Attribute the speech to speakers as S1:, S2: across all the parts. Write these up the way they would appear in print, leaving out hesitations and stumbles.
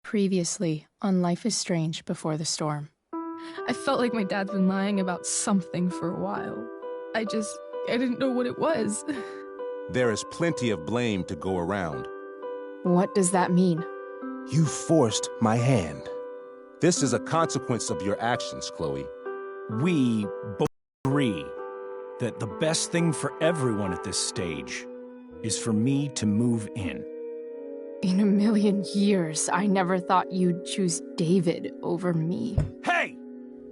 S1: Previously on Life is Strange Before the Storm.
S2: I felt like my dad's been lying about something for a while. I didn't know what it was.
S3: There is plenty of blame to go around.
S1: What does that mean?
S3: You forced my hand. This is a consequence of your actions, Chloe.
S4: We both agree that the best thing for everyone at this stage is for me to move in.
S1: In a million years, I never thought you'd choose David over me.
S4: Hey!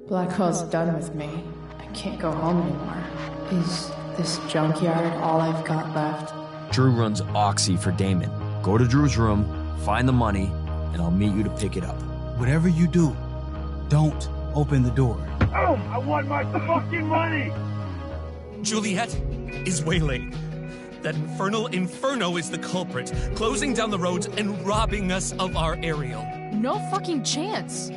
S1: Blackwell's done with me. I can't go home anymore. Is this junkyard all I've got left?
S5: Drew runs Oxy for Damon. Go to Drew's room, find the money, and I'll meet you to pick it up.
S6: Whatever you do, don't open the door.
S7: Oh, I want my fucking money!
S8: Juliet is waylaid. That infernal Inferno is the culprit, closing down the roads and robbing us of our Ariel.
S2: No fucking chance.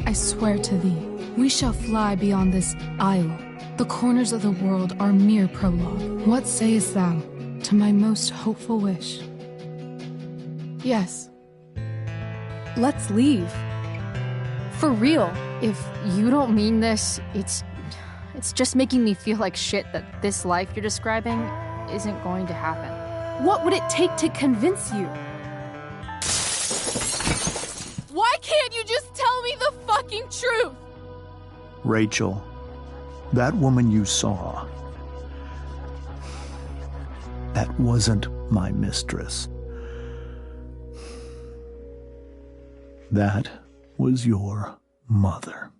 S9: I swear to thee, we shall fly beyond this isle. The corners of the world are mere prologue. What sayest thou to my most hopeful wish?
S1: Yes.
S9: Let's leave. For real.
S1: If you don't mean this, it's just making me feel like shit that this life you're describing isn't going to happen.
S9: What would it take to convince you?
S2: Why can't you just tell me the fucking truth?
S10: Rachel, that woman you saw, that wasn't my mistress. That was your mother.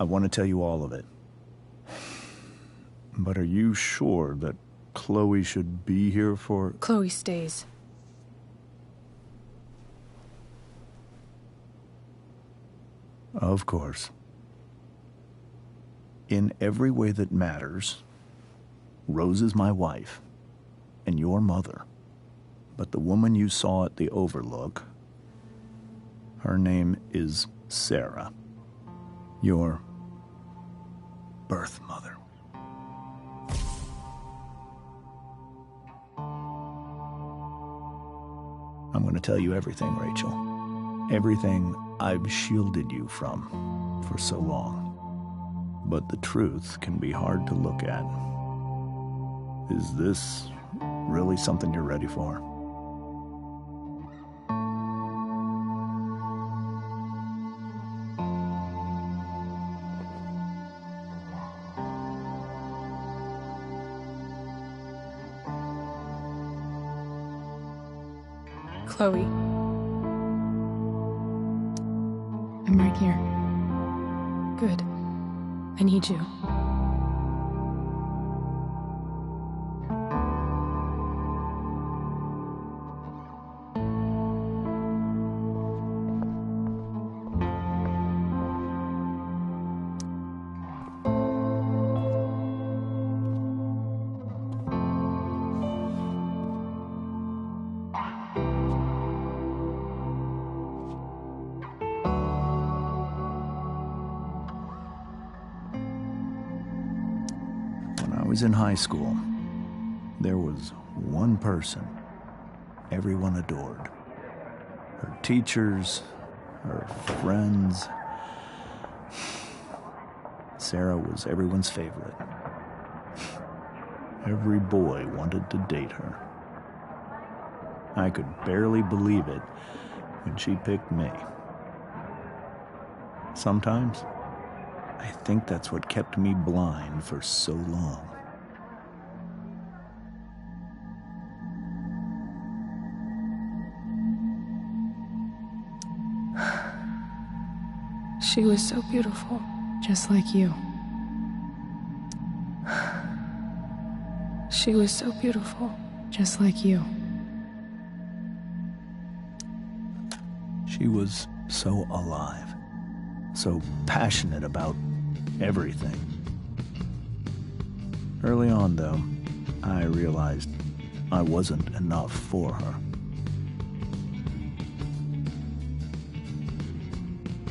S10: I want to tell you all of it. But are you sure that Chloe should be here for...
S2: Chloe stays.
S10: Of course. In every way that matters, Rose is my wife and your mother. But the woman you saw at the Overlook, her name is Sarah. Your birth mother. I'm going to tell you everything, Rachel. Everything I've shielded you from for so long. But the truth can be hard to look at. Is this really something you're ready for?
S2: Chloe.
S9: I'm right here.
S2: Good. I need you.
S10: I was in high school. There was one person everyone adored. Her teachers, her friends. Sarah was everyone's favorite. Every boy wanted to date her. I could barely believe it when she picked me. Sometimes, I think that's what kept me blind for so long.
S9: She was so beautiful, just like you. She was so beautiful, just like you.
S10: She was so alive, so passionate about everything. Early on, though, I realized I wasn't enough for her.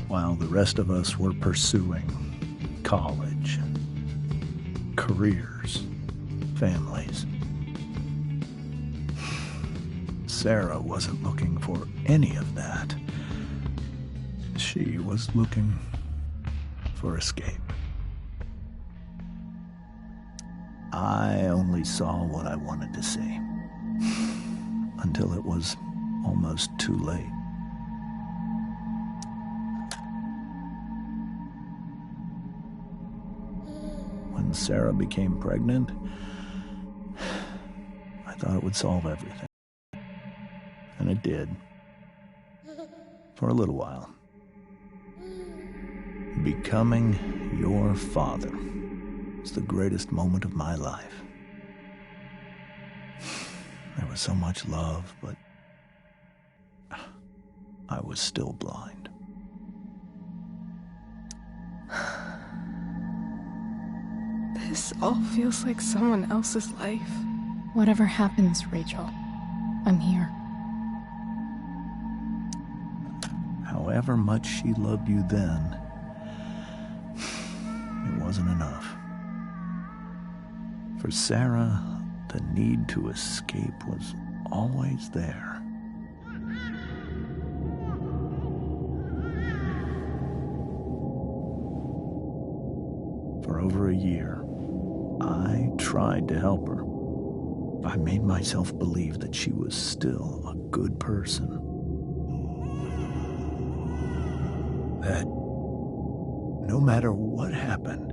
S10: while the rest of us were pursuing college, careers, families. Sarah wasn't looking for any of that. She was looking for escape. I only saw what I wanted to see, until it was almost too late. When Sarah became pregnant, I thought it would solve everything. And it did. For a little while. Becoming your father was the greatest moment of my life. There was so much love, but I was still blind.
S2: This all feels like someone else's life.
S9: Whatever happens, Rachel, I'm here.
S10: However much she loved you then, it wasn't enough. For Sarah, the need to escape was always there. For over a year, I tried to help her. I made myself believe that she was still a good person. That no matter what happened,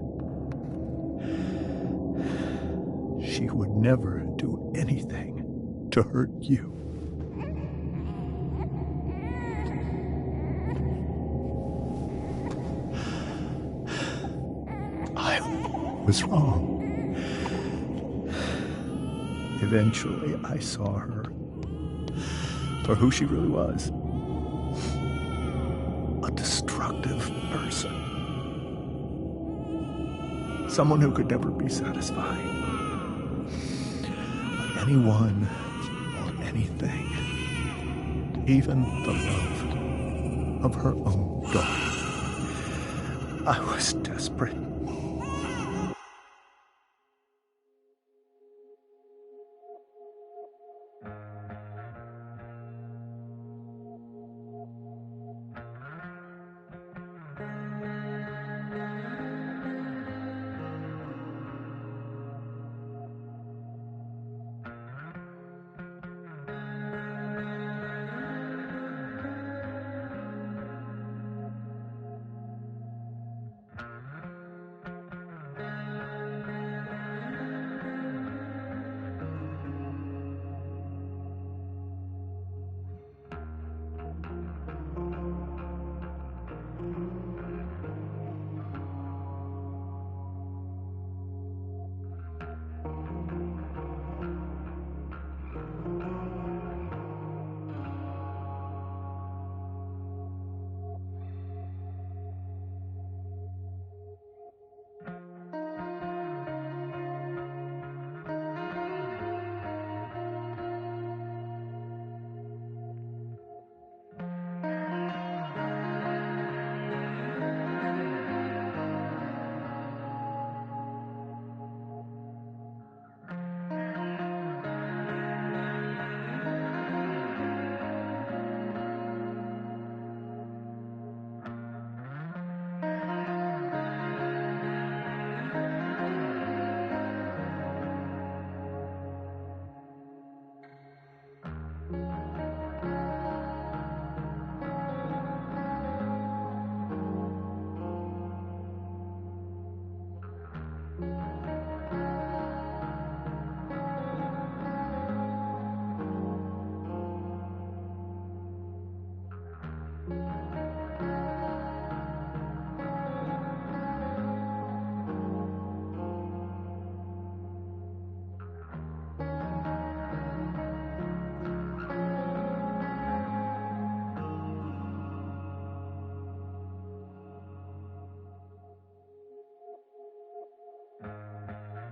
S10: she would never do anything to hurt you. I was wrong. Eventually, I saw her for who she really was. A destructive person. Someone who could never be satisfied by anyone or anything. Even the love of her own daughter. I was desperate.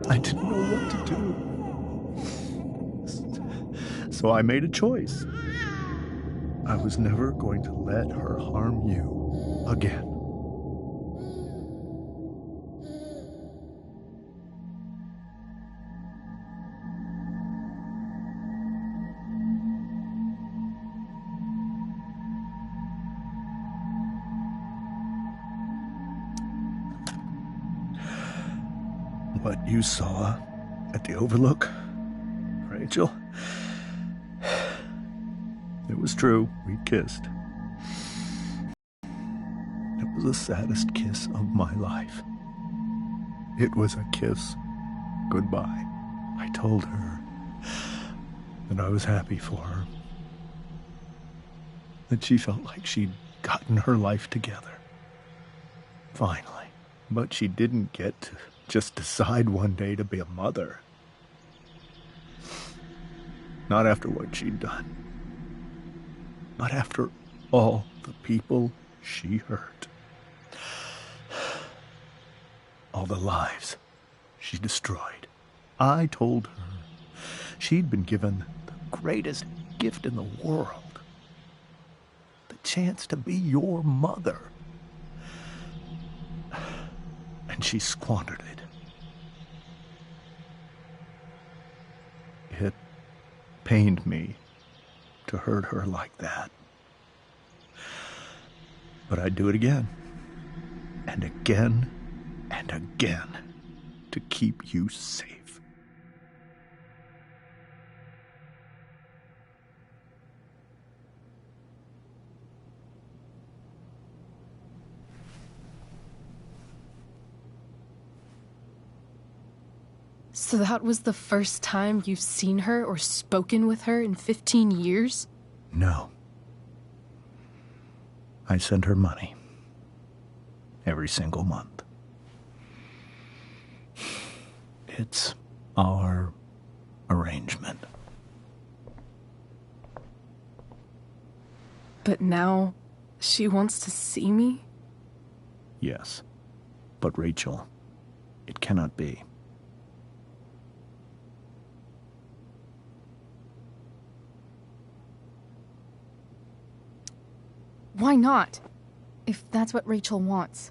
S10: I didn't know what to do. So I made a choice. I was never going to let her harm you again. What you saw at the Overlook, Rachel, it was true. We kissed. It was the saddest kiss of my life. It was a kiss goodbye. I told her that I was happy for her, that she felt like she'd gotten her life together. Finally. But she didn't get to just decide one day to be a mother. Not after what she'd done. Not after all the people she hurt. All the lives she destroyed. I told her she'd been given the greatest gift in the world. The chance to be your mother. And she squandered it. It pained me to hurt her like that. But I'd do it again, and again, and again, to keep you safe.
S9: So that was the first time you've seen her or spoken with her in 15 years?
S10: No. I sent her money. Every single month. It's our arrangement.
S9: But now, she wants to see me?
S10: Yes. But Rachel, it cannot be.
S1: Why not? If that's what Rachel wants.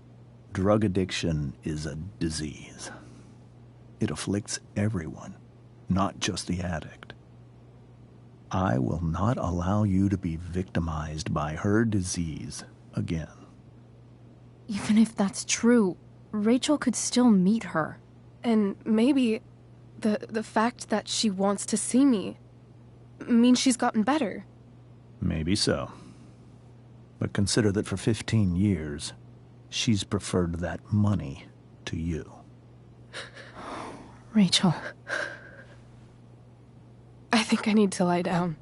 S10: Drug addiction is a disease. It afflicts everyone, not just the addict. I will not allow you to be victimized by her disease again.
S1: Even if that's true, Rachel could still meet her.
S9: And maybe the fact that she wants to see me means she's gotten better.
S10: Maybe so. But consider that for 15 years, she's preferred that money to you.
S1: Rachel.
S9: I think I need to lie down.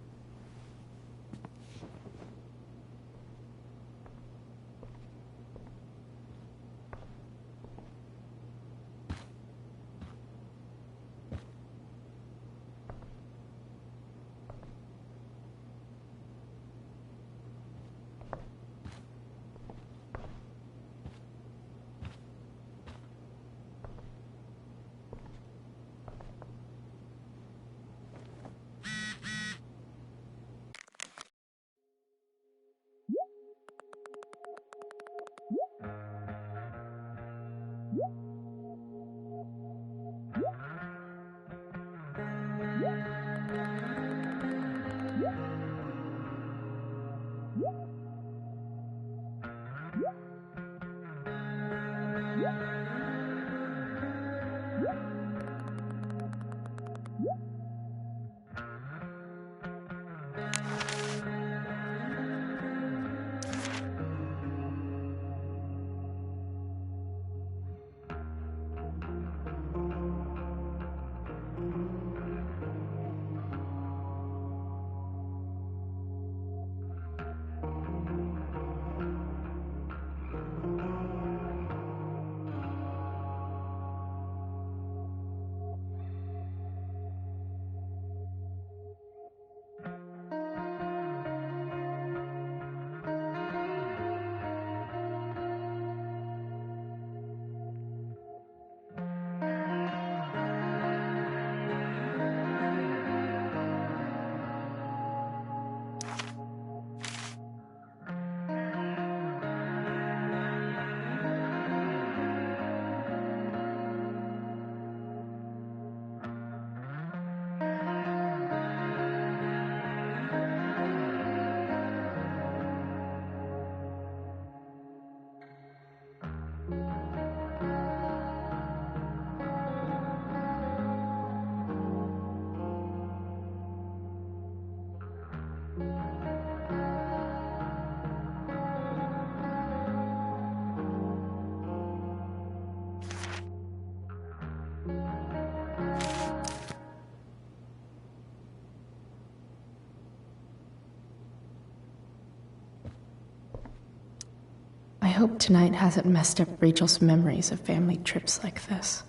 S9: I hope tonight hasn't messed up Rachel's memories of family trips like this.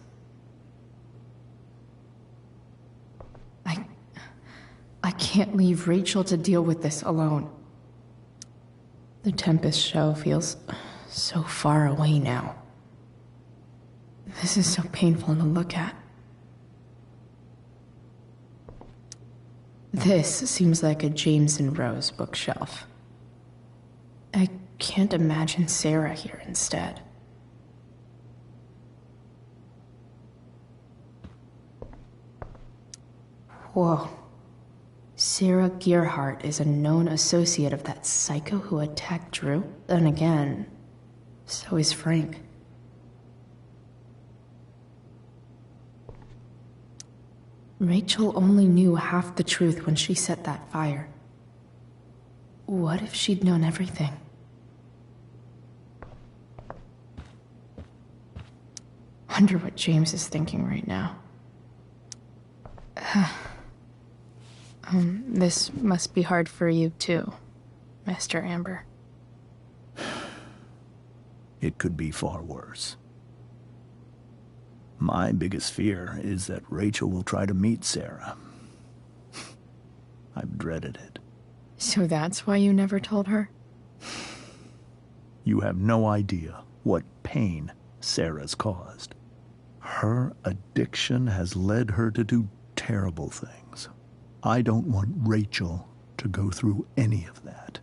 S9: I can't leave Rachel to deal with this alone. The Tempest show feels so far away now. This is so painful to look at. This seems like a James and Rose bookshelf. I can't imagine Sarah here instead. Whoa. Sarah Gearhart is a known associate of that psycho who attacked Drew. Then again, so is Frank. Rachel only knew half the truth when she set that fire. What if she'd known everything? Wonder what James is thinking right now.
S2: This must be hard for you too, Mr. Amber.
S10: It could be far worse. My biggest fear is that Rachel will try to meet Sarah. I've dreaded it.
S2: So that's why you never told her?
S10: You have no idea what pain Sarah's caused. Her addiction has led her to do terrible things. I don't want Rachel to go through any of that.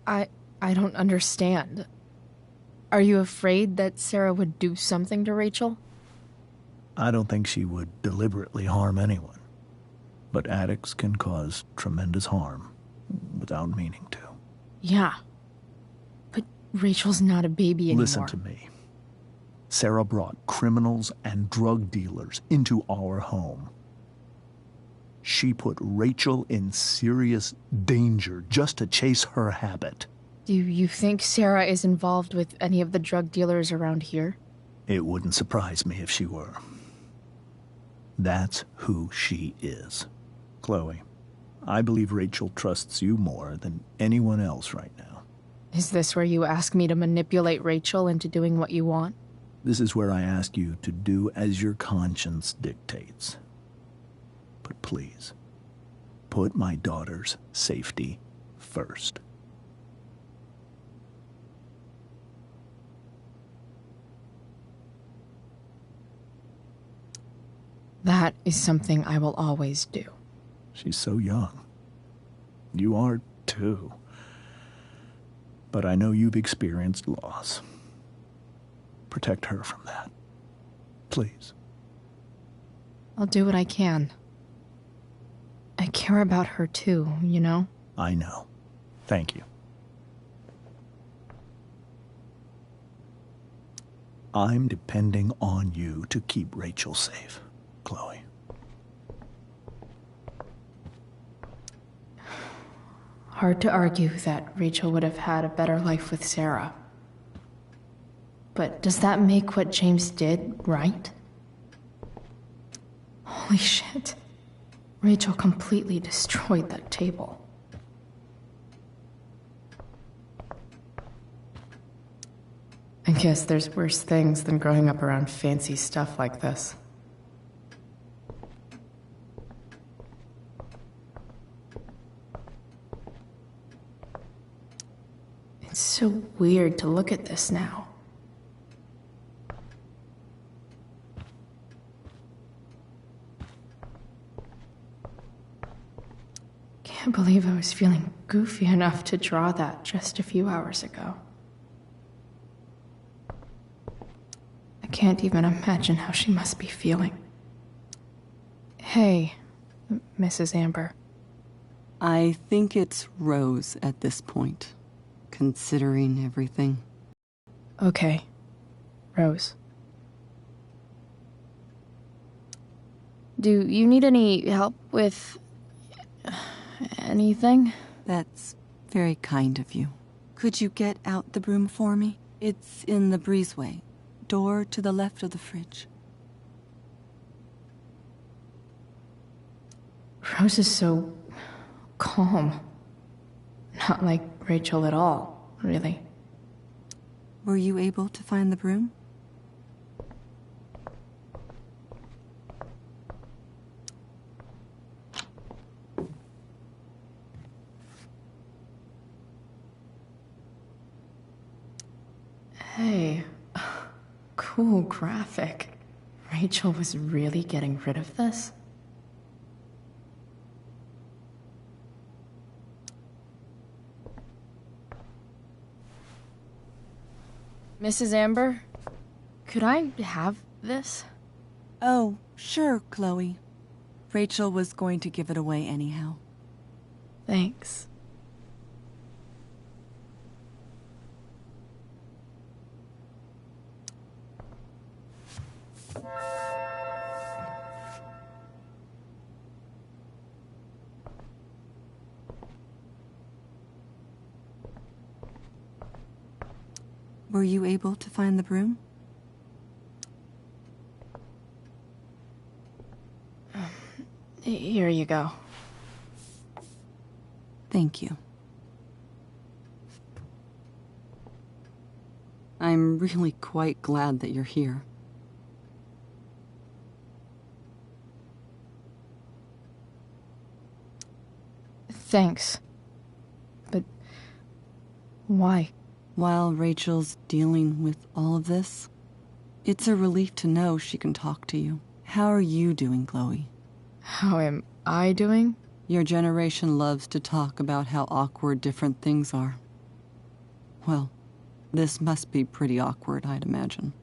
S2: I don't understand. Are you afraid that Sarah would do something to Rachel?
S10: I don't think she would deliberately harm anyone. But addicts can cause tremendous harm without meaning to.
S2: Yeah. But Rachel's not a baby anymore.
S10: Listen to me. Sarah brought criminals and drug dealers into our home. She put Rachel in serious danger just to chase her habit.
S2: Do you think Sarah is involved with any of the drug dealers around here?
S10: It wouldn't surprise me if she were. That's who she is. Chloe, I believe Rachel trusts you more than anyone else right now.
S2: Is this where you ask me to manipulate Rachel into doing what you want?
S10: This is where I ask you to do as your conscience dictates. But please, put my daughter's safety first.
S2: That is something I will always do.
S10: She's so young. You are too. But I know you've experienced loss. Protect her from that. Please.
S2: I'll do what I can. I care about her too, you know?
S10: I know. Thank you. I'm depending on you to keep Rachel safe, Chloe.
S9: Hard to argue that Rachel would have had a better life with Sarah. But does that make what James did right? Holy shit. Rachel completely destroyed that table. I guess there's worse things than growing up around fancy stuff like this. It's so weird to look at this now. Can't believe I was feeling goofy enough to draw that just a few hours ago. I can't even imagine how she must be feeling.
S2: Hey, Mrs. Amber.
S11: I think it's Rose at this point, considering everything.
S9: Okay. Rose. Do you need any help with anything?
S11: That's very kind of you. Could you get out the broom for me? It's in the breezeway. Door to the left of the fridge.
S9: Rose is so calm. Not like Rachel at all, really.
S11: Were you able to find the broom?
S9: Hey, cool graphic. Rachel was really getting rid of this? Mrs. Amber, could I have this?
S11: Oh, sure, Chloe. Rachel was going to give it away anyhow.
S9: Thanks.
S11: Were you able to find the broom?
S9: Here you go.
S11: Thank you. I'm really quite glad that you're here.
S9: Thanks. But why?
S11: While Rachel's dealing with all of this, it's a relief to know she can talk to you. How are you doing, Chloe?
S9: How am I doing?
S11: Your generation loves to talk about how awkward different things are. Well, this must be pretty awkward, I'd imagine.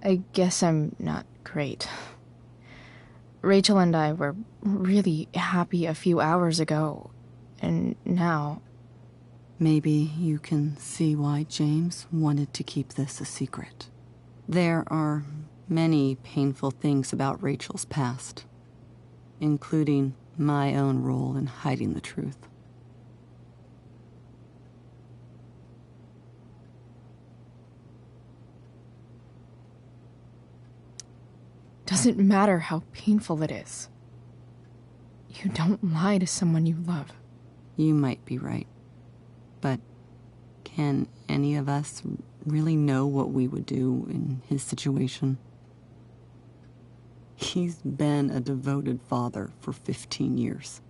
S9: I guess I'm not great. Rachel and I were really happy a few hours ago, and now...
S11: Maybe you can see why James wanted to keep this a secret. There are many painful things about Rachel's past, including my own role in hiding the truth.
S9: Doesn't matter how painful it is. You don't lie to someone you love.
S11: You might be right. But can any of us really know what we would do in his situation? He's been a devoted father for 15 years.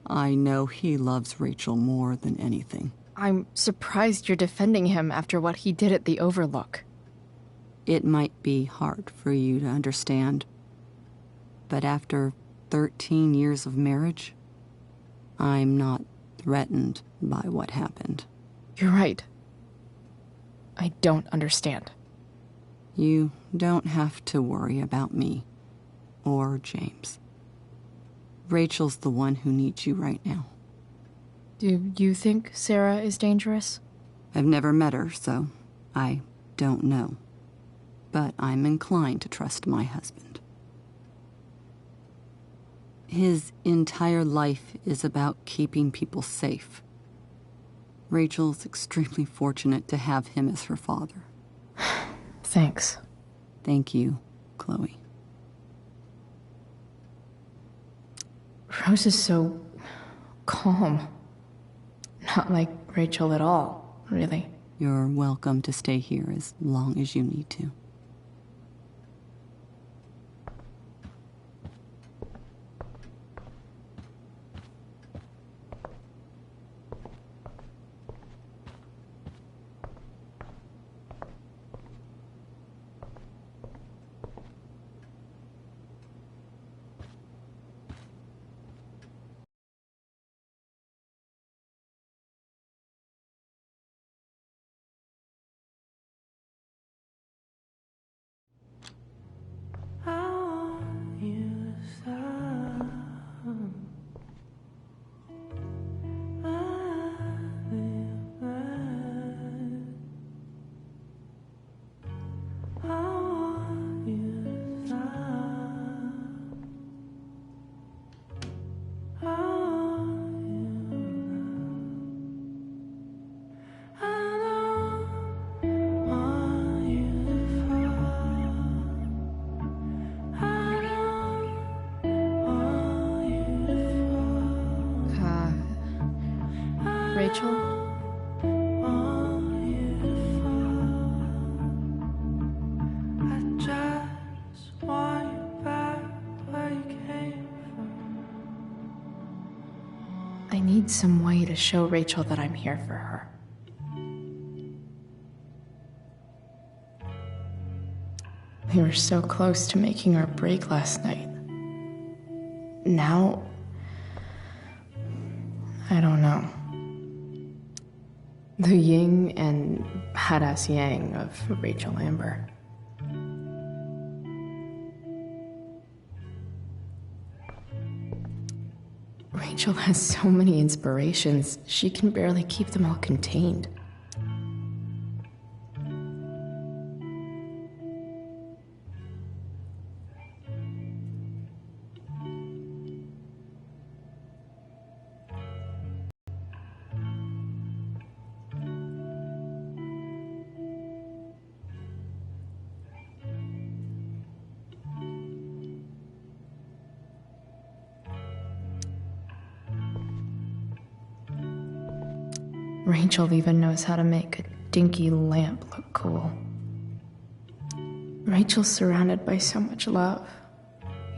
S11: I know he loves Rachel more than anything.
S9: I'm surprised you're defending him after what he did at the Overlook.
S11: It might be hard for you to understand, but after 13 years of marriage, I'm not threatened by what happened.
S9: You're right. I don't understand.
S11: You don't have to worry about me or James. Rachel's the one who needs you right now.
S9: Do you think Sarah is dangerous?
S11: I've never met her, so I don't know. But I'm inclined to trust my husband. His entire life is about keeping people safe. Rachel's extremely fortunate to have him as her father.
S9: Thanks.
S11: Thank you, Chloe.
S9: Rose is so calm. Not like Rachel at all, really.
S11: You're welcome to stay here as long as you need to.
S9: need some way to show Rachel that I'm here for her. We were so close to making our break last night. Now, I don't know. The yin and badass yang of Rachel Amber. Rachel has so many inspirations, she can barely keep them all contained. Rachel even knows how to make a dinky lamp look cool. Rachel's surrounded by so much love,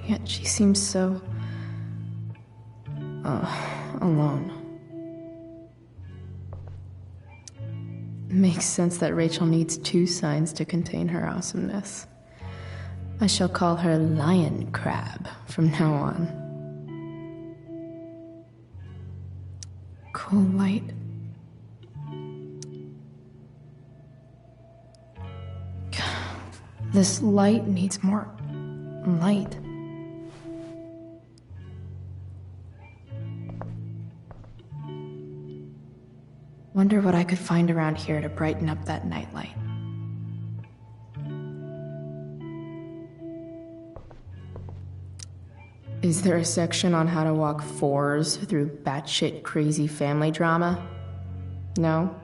S9: yet she seems so... alone. Makes sense that Rachel needs 2 signs to contain her awesomeness. I shall call her Lion Crab from now on. Cool light. This light needs more light. Wonder what I could find around here to brighten up that nightlight. Is there a section on how to walk 4s through batshit crazy family drama? No?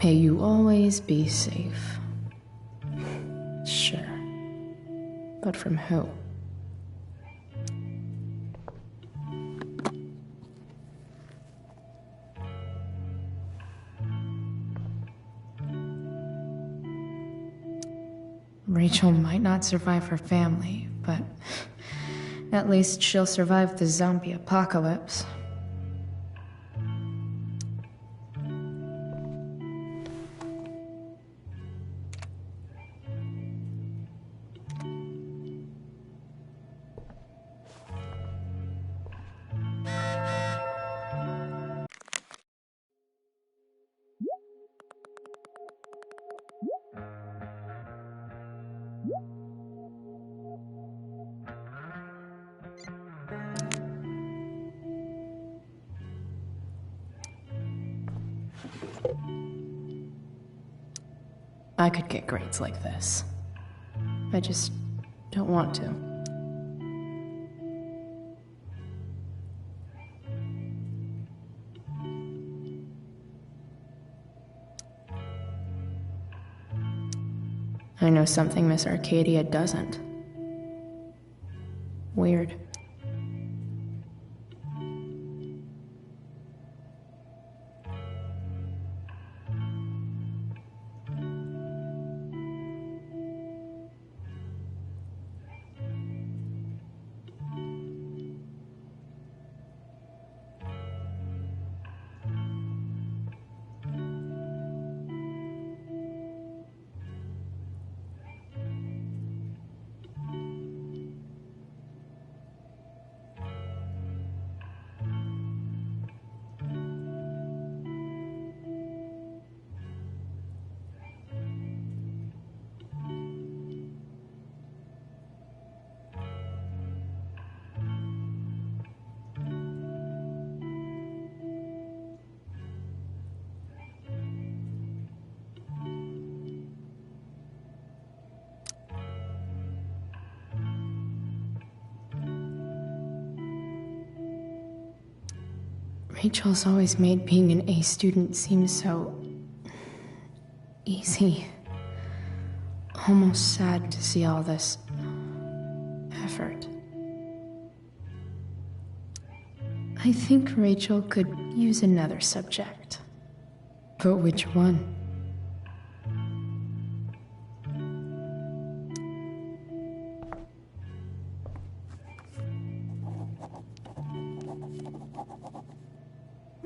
S9: May you always be safe. Sure. But from who? Rachel might not survive her family, but at least she'll survive the zombie apocalypse. I could get grades like this. I just don't want to. I know something Miss Arcadia doesn't. Weird. Rachel's always made being an A student seem so... easy. Almost sad to see all this... effort. I think Rachel could use another subject. But which one?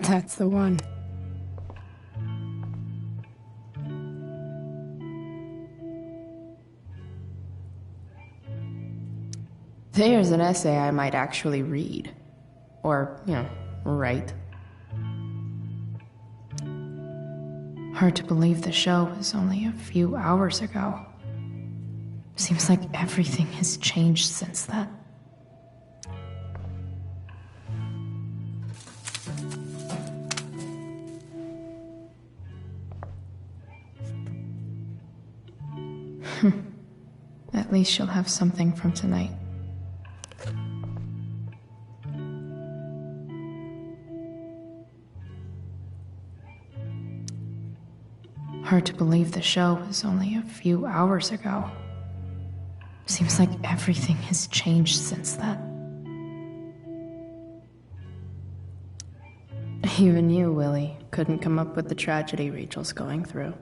S9: That's the one. There's an essay I might actually read. Or, write. Hard to believe the show was only a few hours ago. Seems like everything has changed since then. At least she'll have something from tonight. Hard to believe the show was only a few hours ago. Seems like everything has changed since then. Even you, Willie, couldn't come up with the tragedy Rachel's going through.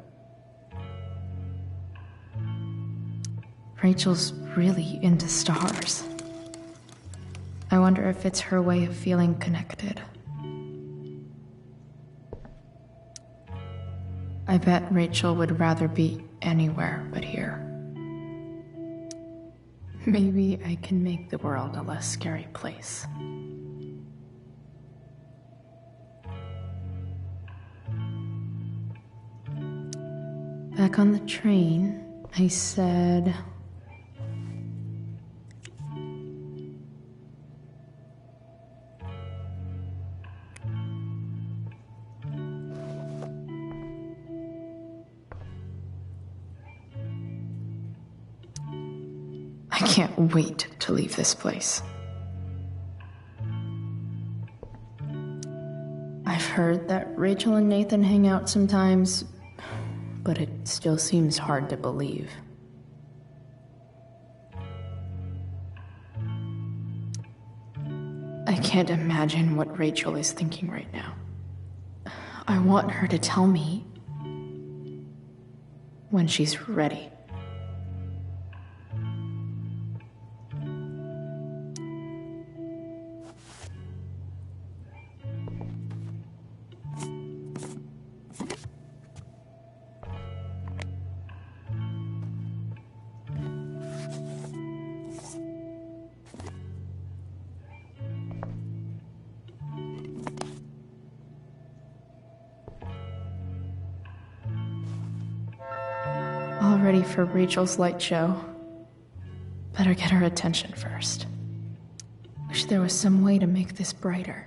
S9: Rachel's really into stars. I wonder if it's her way of feeling connected. I bet Rachel would rather be anywhere but here. Maybe I can make the world a less scary place. Back on the train, I said... I can't wait to leave this place. I've heard that Rachel and Nathan hang out sometimes, but it still seems hard to believe. I can't imagine what Rachel is thinking right now. I want her to tell me when she's ready. All ready for Rachel's light show. Better get her attention first. Wish there was some way to make this brighter.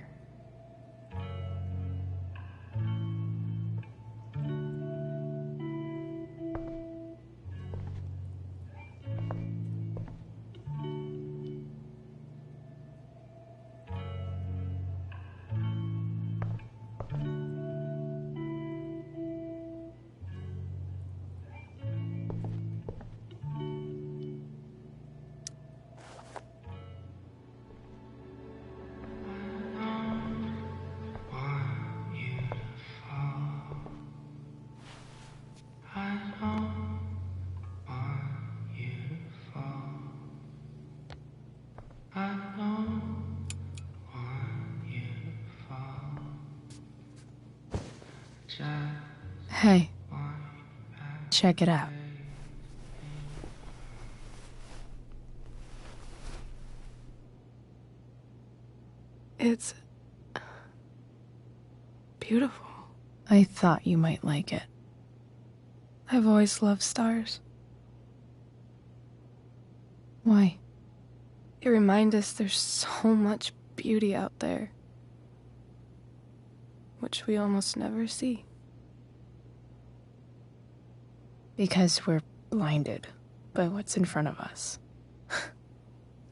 S9: Hey, check it out.
S2: It's beautiful.
S9: I thought you might like it.
S2: I've always loved stars.
S9: Why?
S2: They remind us there's so much beauty out there, which we almost never see.
S9: Because we're blinded by what's in front of us.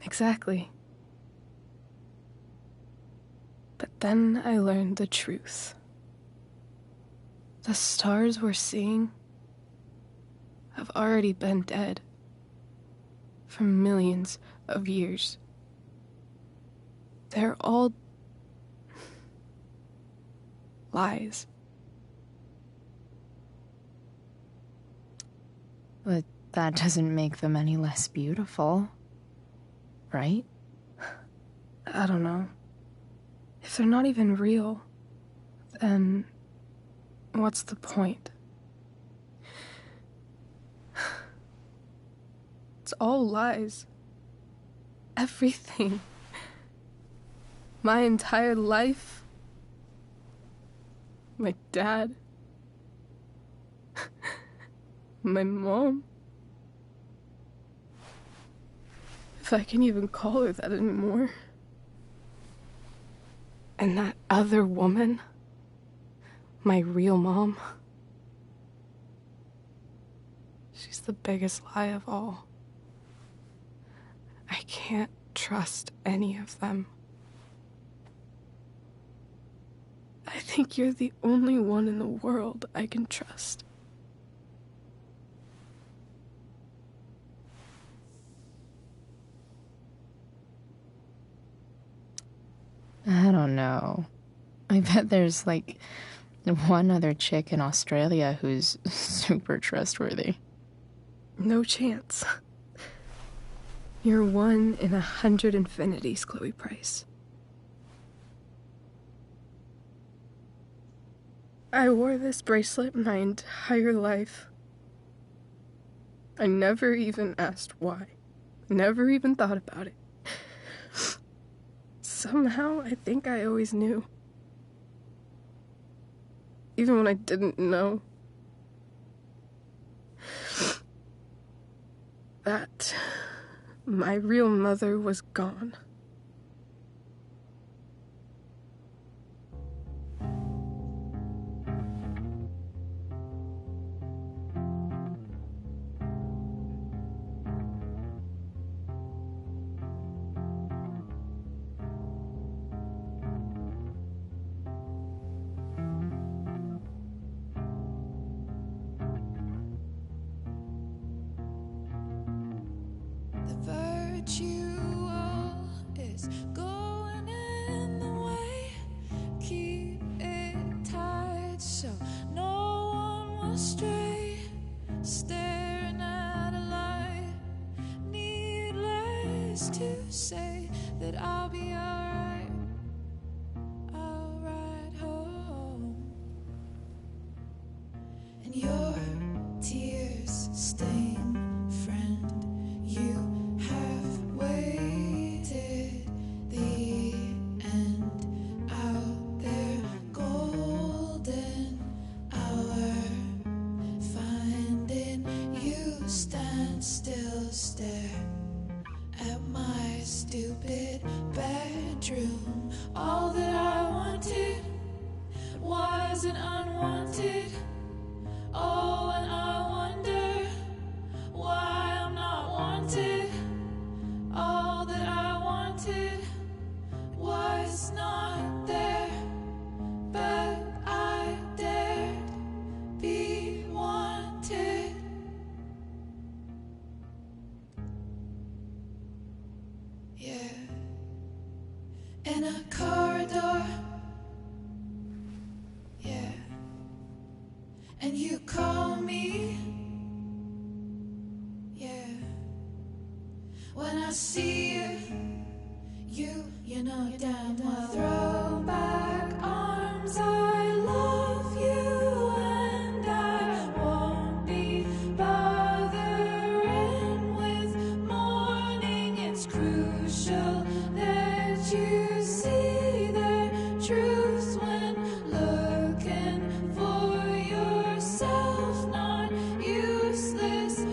S2: Exactly. But then I learned the truth. The stars we're seeing have already been dead for millions of years. They're all lies.
S9: But that doesn't make them any less beautiful, right?
S2: I don't know. If they're not even real, Then what's the point? It's all lies. Everything. My entire life. My dad. My mom. If I can even call her that anymore. And that other woman. My real mom. She's the biggest lie of all. I can't trust any of them. I think you're the only one in the world I can trust.
S9: I don't know. I bet there's like one other chick in Australia who's super trustworthy.
S2: No chance. You're 1 in 100 infinities, Chloe Price. I wore this bracelet my entire life. I never even asked why. Never even thought about it. Somehow, I think I always knew. Even when I didn't know. That my real mother was gone.
S12: To say that I'll be alright, I'll ride home, and your tears stain, friend, you have waited the end out there, golden hour, finding you stand still, stare at my stupid bedroom. All that I wanted wasn't unwanted. Oh, and I wonder why I'm not wanted. All that I wanted was not there, but I dared be wanted. Yeah, in a corridor. Yeah, and you call me. Yeah, when I see you, you know damn well. Throw back arms, I love you, and I won't be bothering with mourning. It's crucial that you see the truth when looking for yourself, not useless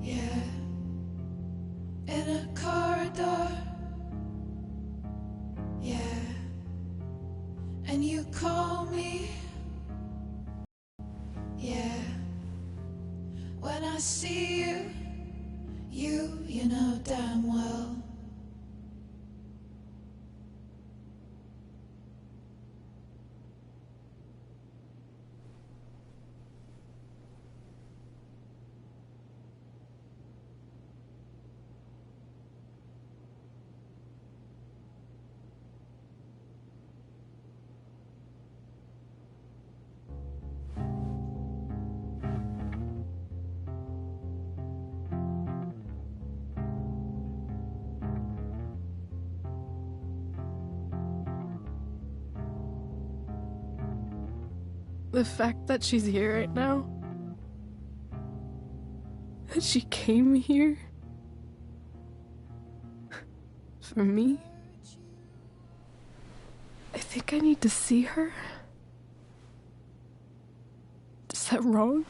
S12: yeah, in a corridor. Yeah, and you call me. Yeah, when I see you, you know damn well.
S2: The fact that she's here right now, that she came here for me, I think I need to see her. Is that wrong?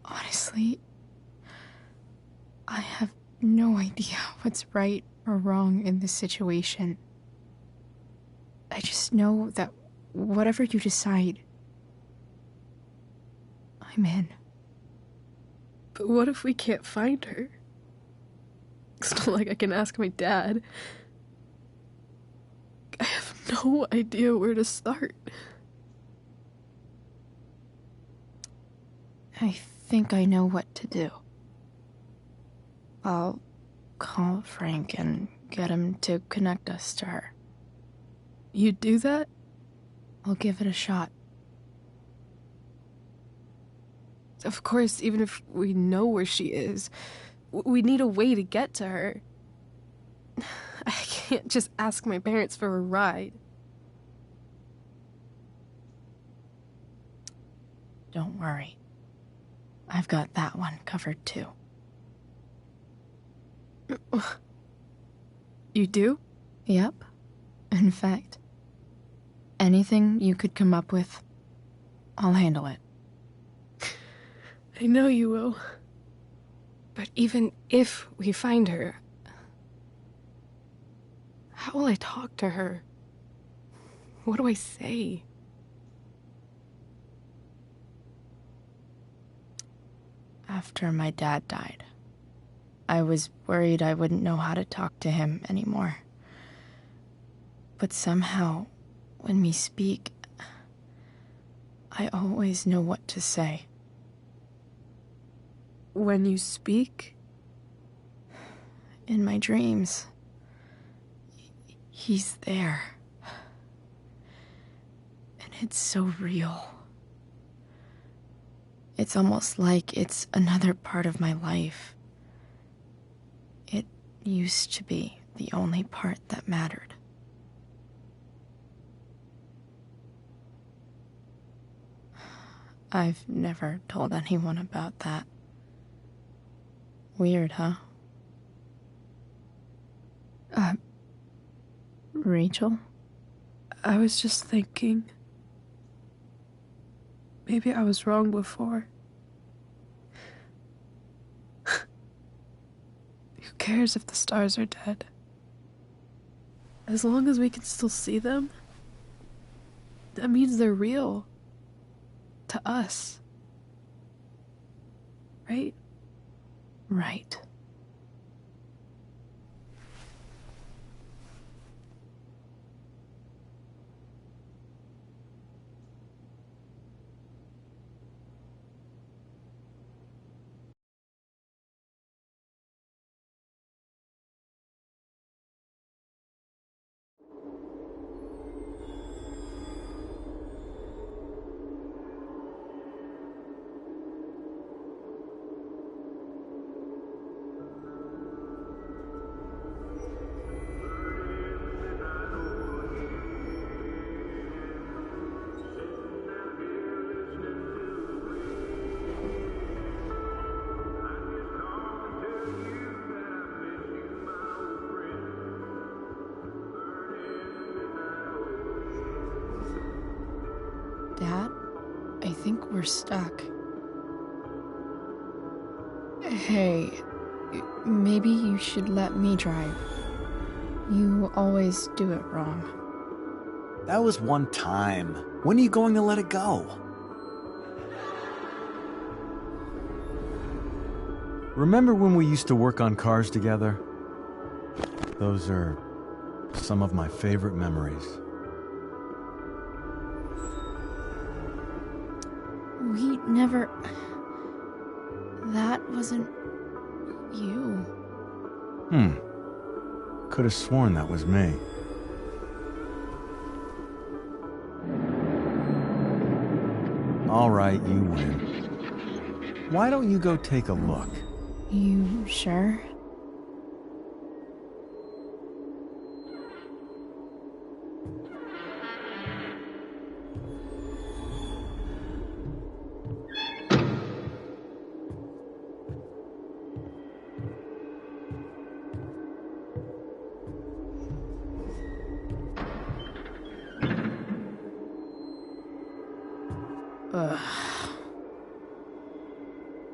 S9: Honestly, I have no idea what's right or wrong in this situation. I just know that whatever you decide, I'm in.
S2: But what if we can't find her? It's not like I can ask my dad. I have no idea where to start.
S9: I think I know what to do. I'll call Frank and get him to connect us to her.
S2: You do that?
S9: I'll give it a shot.
S2: Of course, even if we know where she is, we need a way to get to her. I can't just ask my parents for a ride.
S9: Don't worry. I've got that one covered too.
S2: You do?
S9: Yep. In fact, anything you could come up with, I'll handle it.
S2: I know you will. But even if we find her, how will I talk to her? What do I say?
S9: After my dad died, I was worried I wouldn't know how to talk to him anymore. But somehow, when we speak, I always know what to say.
S2: When you speak?
S9: In my dreams, he's there. And it's so real. It's almost like it's another part of my life. It used to be the only part that mattered. I've never told anyone about that. Weird, huh? Rachel?
S2: I was just thinking. Maybe I was wrong before. Who cares if the stars are dead? As long as we can still see them, that means they're real. To us. Right?
S9: Right. Dad, I think we're stuck. Hey, maybe you should let me drive. You always do it wrong.
S13: That was one time. When are you going to let it go?
S14: Remember when we used to work on cars together? Those are some of my favorite memories.
S9: We never... That wasn't... you.
S14: Could have sworn that was me. All right, you win. Why don't you go take a look?
S9: You sure?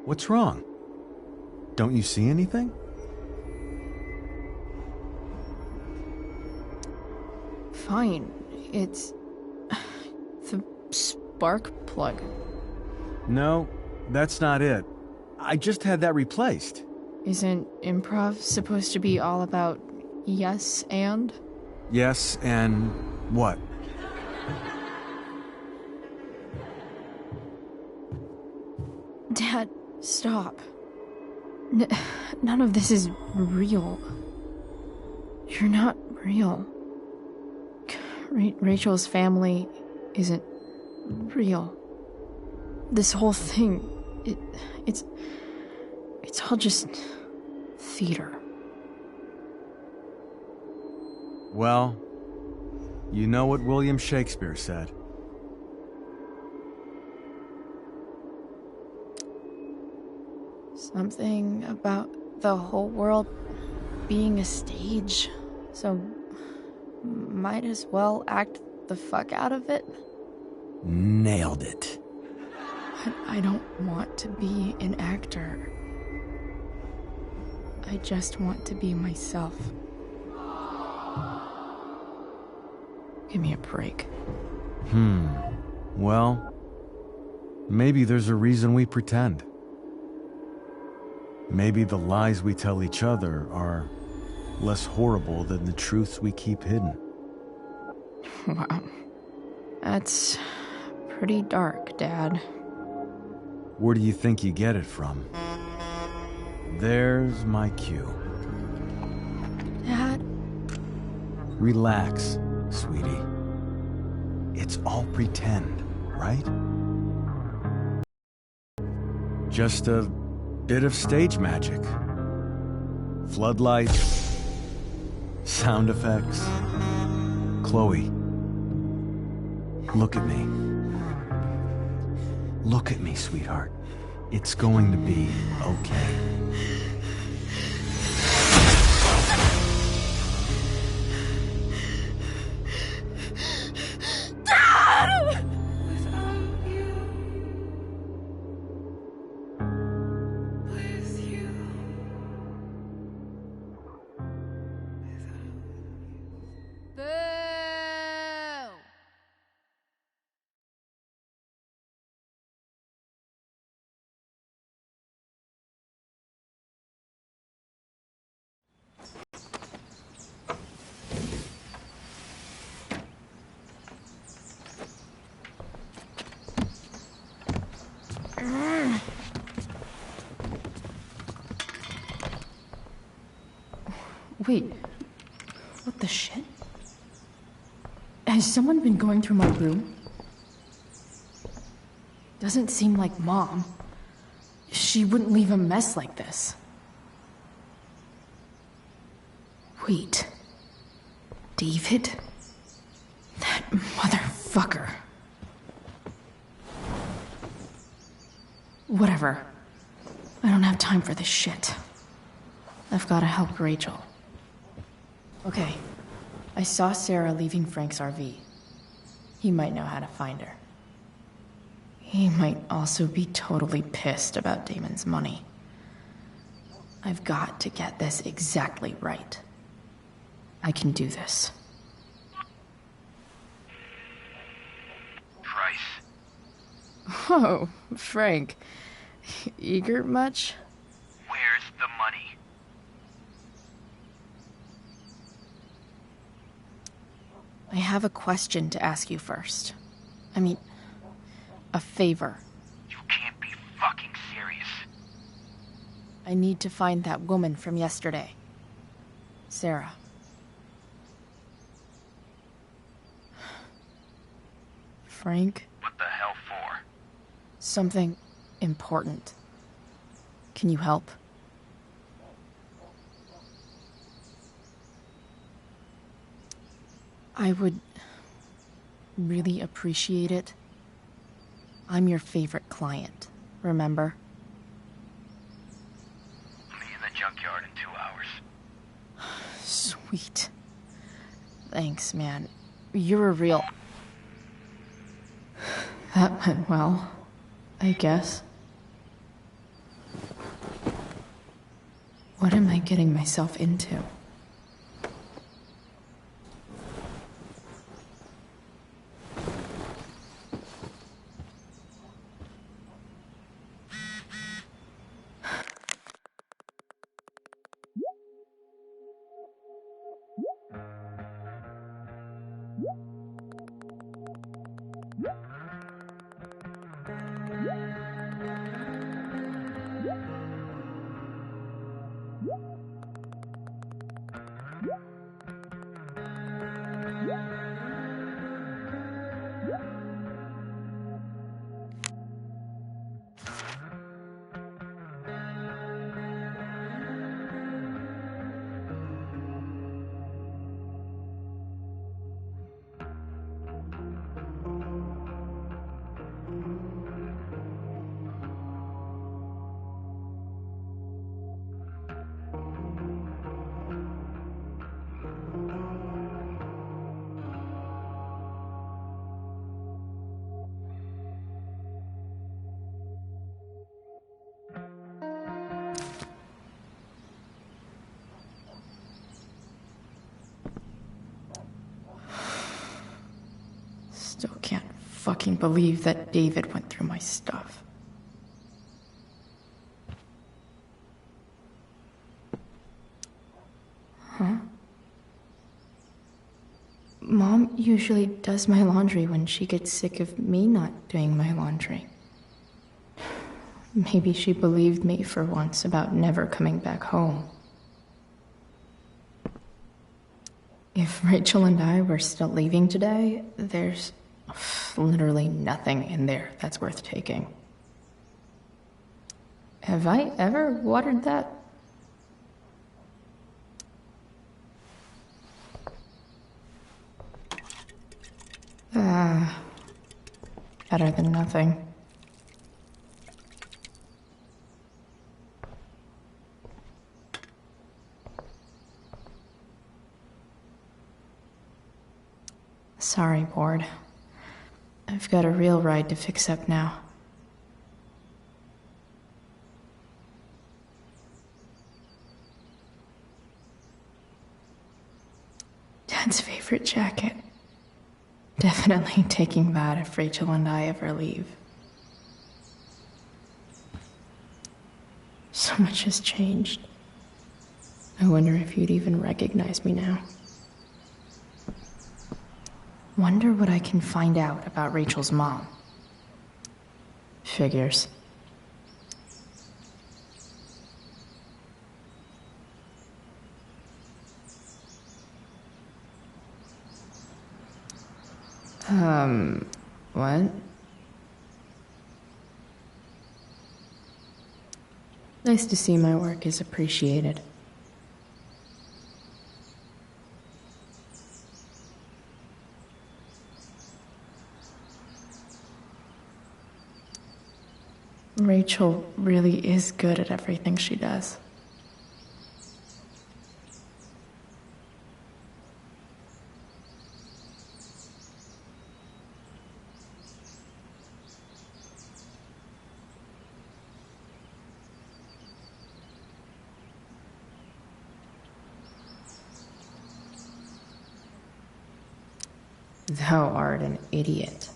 S14: What's wrong? Don't you see anything?
S9: Fine. It's the spark plug.
S14: No, that's not it. I just had that replaced.
S9: Isn't improv supposed to be all about yes and?
S14: Yes, and what?
S9: Dad, stop. None of this is real. You're not real. Rachel's family isn't real. This whole thing, it's all just theater.
S14: Well, you know what William Shakespeare said.
S9: Something about the whole world being a stage, so might as well act the fuck out of it.
S14: Nailed it.
S9: But I don't want to be an actor. I just want to be myself. Give me a break.
S14: Well, maybe there's a reason we pretend. Maybe the lies we tell each other are less horrible than the truths we keep hidden.
S9: Wow. That's pretty dark, Dad.
S14: Where do you think you get it from? There's my cue.
S9: Dad?
S14: Relax, sweetie. It's all pretend, right? Just a bit of stage magic. Floodlights, sound effects. Chloe, look at me. Look at me, sweetheart. It's going to be okay.
S9: Wait, what the shit? Has someone been going through my room? Doesn't seem like Mom. She wouldn't leave a mess like this. Wait. David? That motherfucker. Whatever. I don't have time for this shit. I've gotta help Rachel. Okay. I saw Sarah leaving Frank's RV. He might know how to find her. He might also be totally pissed about Damon's money. I've got to get this exactly right. I can do this.
S15: Price.
S9: Oh, Frank. Eager much?
S15: Where's the money?
S9: I have a question to ask you first. I mean, a favor.
S15: You can't be fucking serious.
S9: I need to find that woman from yesterday. Sarah. Frank?
S15: What the hell for?
S9: Something important. Can you help? I would really appreciate it. I'm your favorite client, remember?
S15: I'll be in the junkyard in 2 hours.
S9: Sweet. Thanks, man. You're a real... That went well. I guess. What am I getting myself into? Still can't fucking believe that David went through my stuff. Huh? Mom usually does my laundry when she gets sick of me not doing my laundry. Maybe she believed me for once about never coming back home. If Rachel and I were still leaving today, there's literally nothing in there that's worth taking. Have I ever watered that? Better than nothing. Sorry, Board. I've got a real ride to fix up now. Dad's favorite jacket. Definitely taking that if Rachel and I ever leave. So much has changed. I wonder if you'd even recognize me now. Wonder what I can find out about Rachel's mom. Figures. What? Nice to see my work is appreciated. Rachel really is good at everything she does. Thou art an idiot.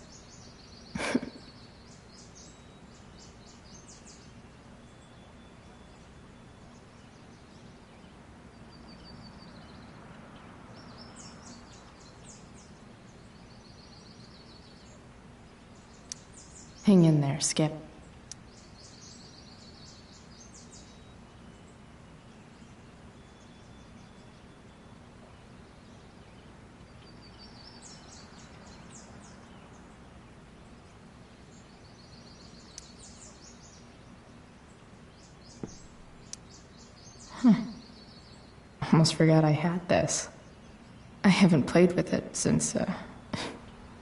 S9: Hang in there, Skip. Almost forgot I had this. I haven't played with it since,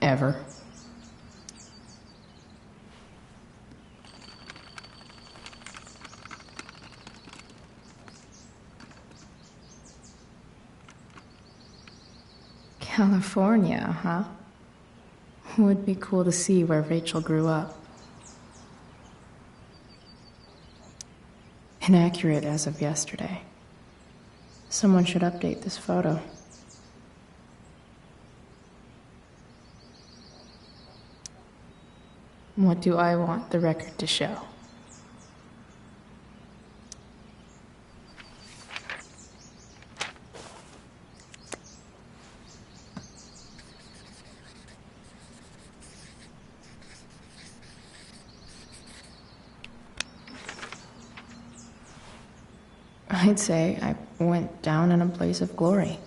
S9: ever. California, huh? Would be cool to see where Rachel grew up. inaccurate as of yesterday. Someone should update this photo. What do I want the record to show? I'd say I went down in a blaze of glory.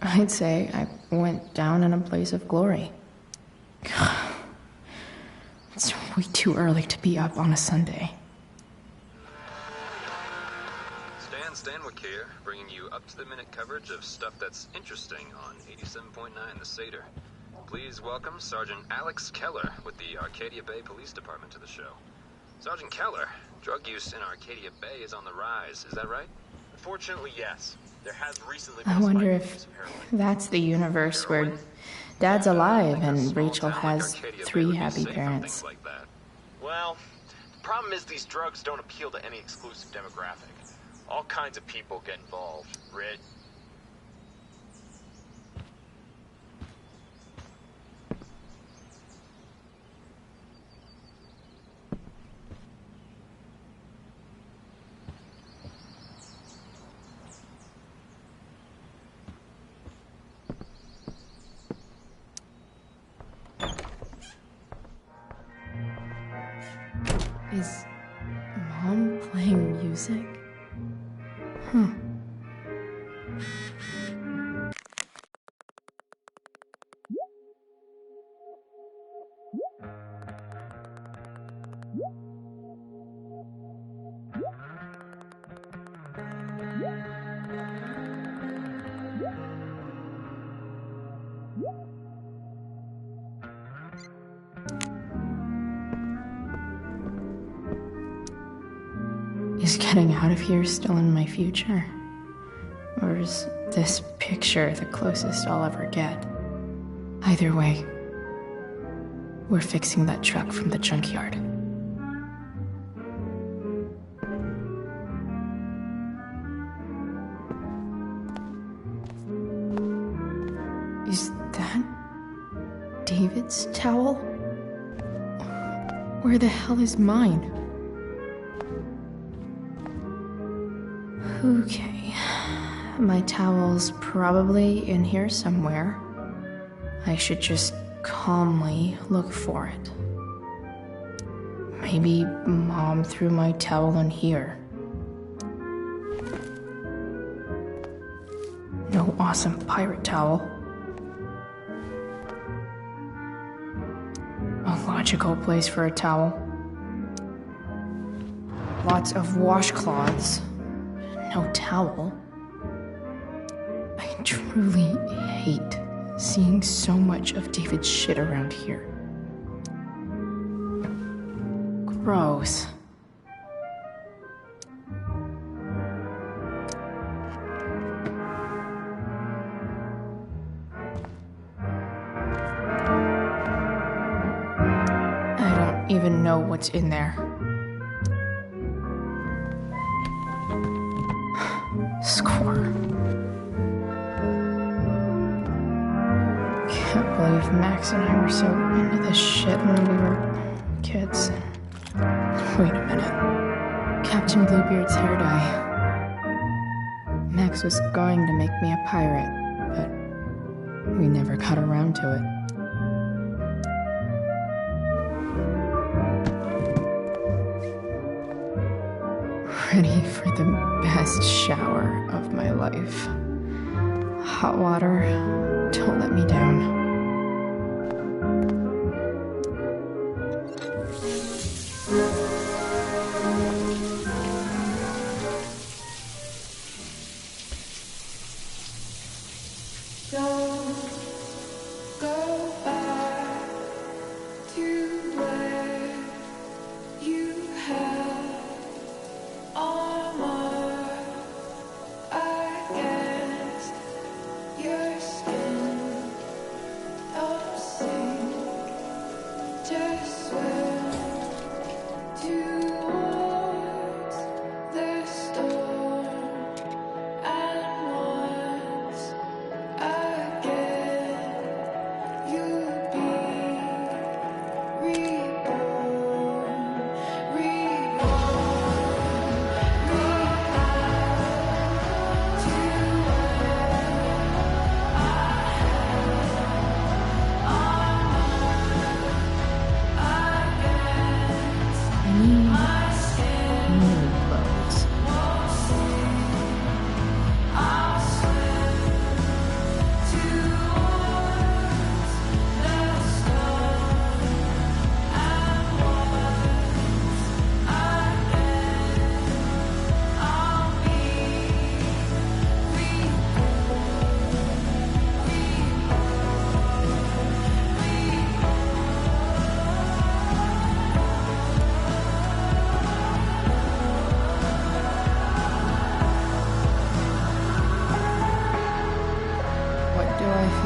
S9: I'd say I went down in a blaze of glory. It's way too early to be up on a Sunday.
S16: Stan Stanwyck here, bringing you up-to-the-minute coverage of stuff that's interesting on 87.9 The Seder. Please welcome Sergeant Alex Keller with the Arcadia Bay Police Department to the show. Sergeant Keller, drug use in Arcadia Bay is on the rise, is that right?
S17: Unfortunately, yes. There has recently been
S9: I wonder if that's the universe where Dad's alive and Rachel has 3 happy parents.
S17: Well, the problem is these drugs don't appeal to any exclusive demographic. All kinds of people get involved. Rich.
S9: Is Mom playing music? Huh. Is getting out of here still in my future? Or is this picture the closest I'll ever get? Either way, we're fixing that truck from the junkyard. Is that David's towel? Where the hell is mine? Okay, my towel's probably in here somewhere. I should just calmly look for it. Maybe Mom threw my towel in here. No awesome pirate towel. A logical place for a towel. Lots of washcloths. No towel. I truly hate seeing so much of David's shit around here. Gross. I don't even know what's in there. Score. Can't believe Max and I were so into this shit when we were kids. Wait a minute. Captain Bluebeard's hair dye. Max was going to make me a pirate, but we never got around to it. Ready for the best shower of my life. Hot water, don't let me down.
S12: Don't go back to where you had armor against your skin.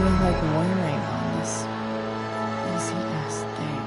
S9: feel like wearing on this easy-ass thing.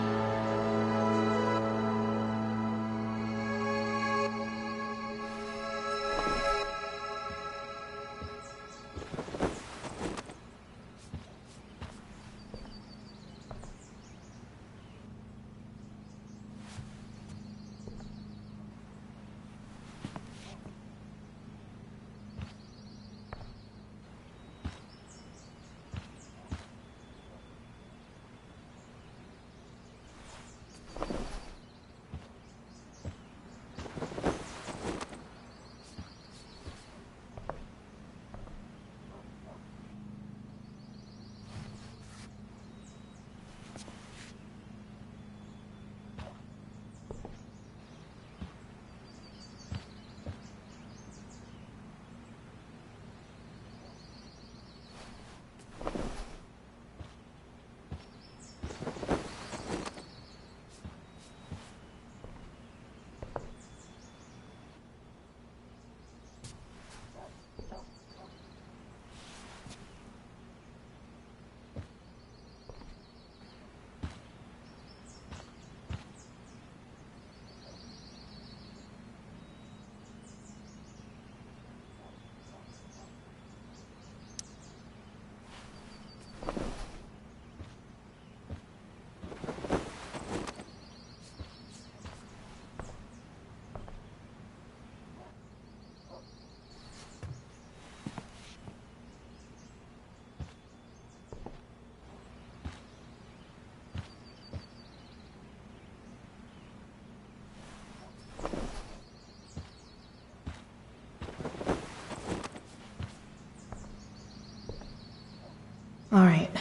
S9: Alright,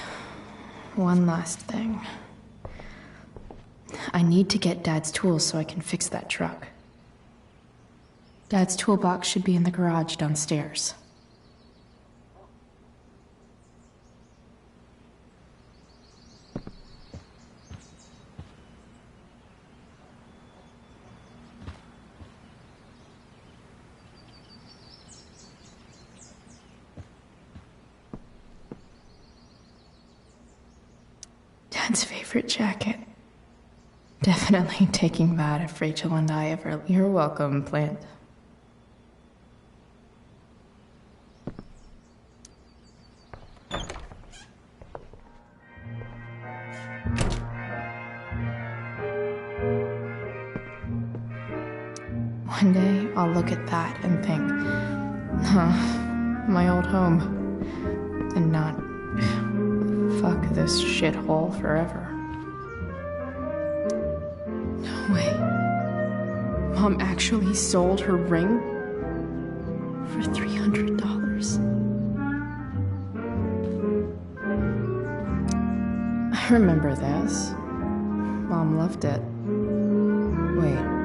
S9: one last thing. I need to get Dad's tools so I can fix that truck. Dad's toolbox should be in the garage downstairs. Dad's favorite jacket. Definitely taking that if Rachel and I ever... You're welcome, plant. One day, I'll look at that and think, my old home. And not, fuck this shithole forever. No way. Mom actually sold her ring for $300. I remember this. Mom loved it. Wait.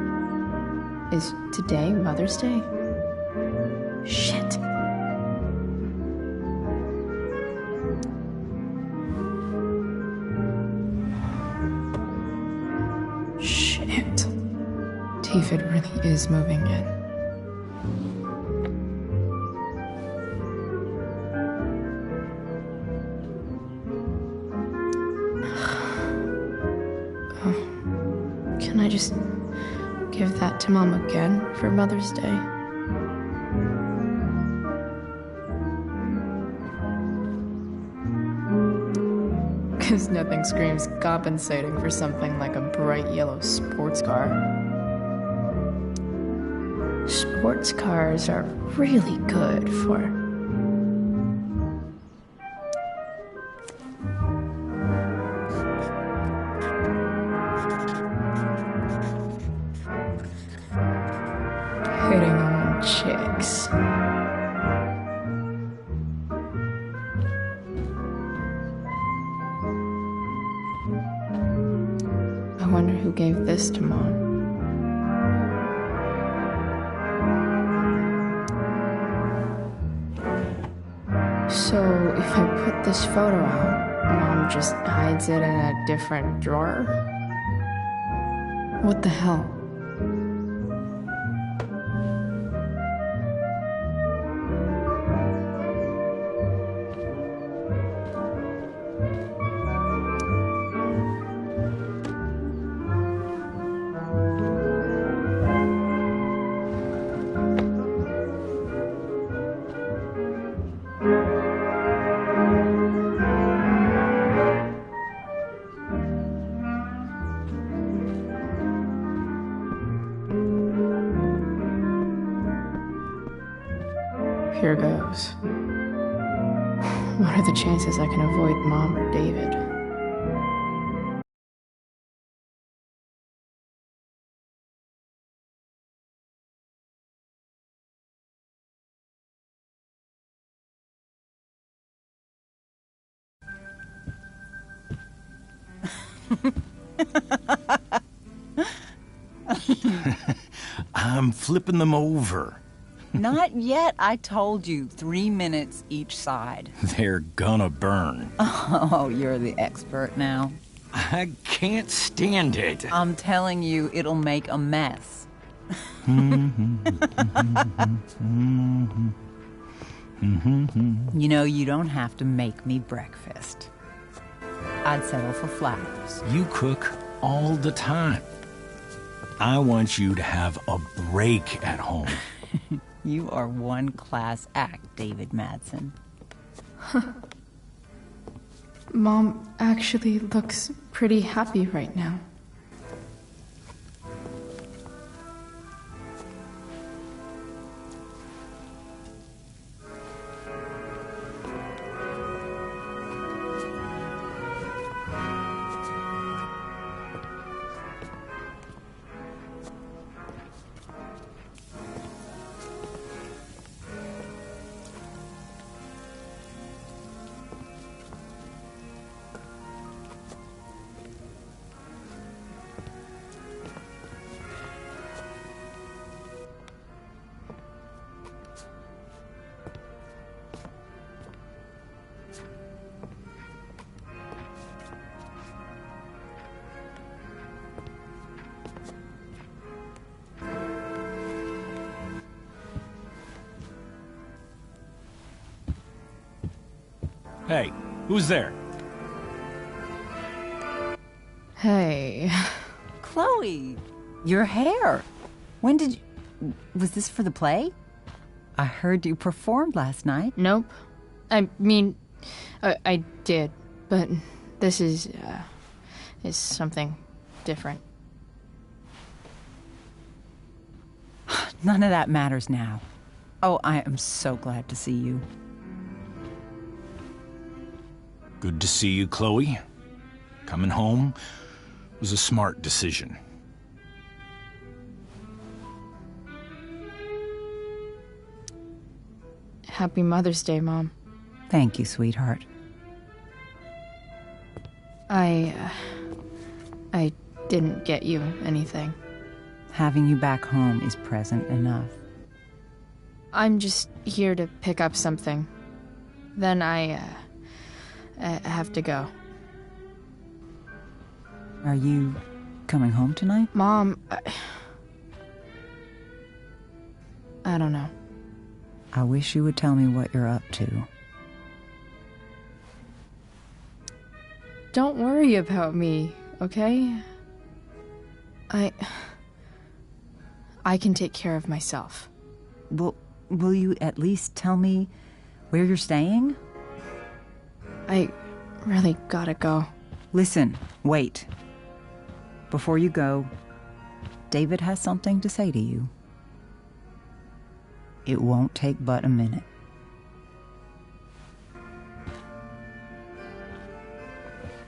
S9: Is today Mother's Day? Shit. Shit. David really is moving in. Oh. Can I just give that to Mom again for Mother's Day? Because nothing screams compensating for something like a bright yellow sports car. Sports cars are really good for... hitting on chicks. I wonder who gave this to Mom. So, if I put this photo out, Mom just hides it in a different drawer? What the hell? Here goes. What are the chances I can avoid Mom or David?
S4: I'm flipping them over.
S18: Not yet. I told you, 3 minutes each side.
S4: They're gonna burn.
S18: Oh, you're the expert now.
S4: I can't stand it.
S18: I'm telling you, it'll make a mess. You know, you don't have to make me breakfast. I'd settle for flowers.
S4: You cook all the time. I want you to have a break at home.
S18: You are one class act, David Madsen.
S9: Mom actually looks pretty happy right now.
S4: Hey, who's there?
S9: Hey.
S18: Chloe, your hair. When did you... Was this for the play? I heard you performed last night.
S9: Nope. I mean, I did, but this is something different.
S18: None of that matters now. Oh, I am so glad to see you.
S4: Good to see you, Chloe. Coming home was a smart decision.
S9: Happy Mother's Day, Mom.
S18: Thank you, sweetheart.
S9: I didn't get you anything.
S18: Having you back home is present enough.
S9: I'm just here to pick up something. Then I have to go.
S18: Are you coming home tonight?
S9: Mom, I don't know.
S18: I wish you would tell me what you're up to.
S9: Don't worry about me, okay? I can take care of myself.
S18: Will you at least tell me where you're staying?
S9: I really gotta go.
S18: Listen, wait. Before you go, David has something to say to you. It won't take but a minute.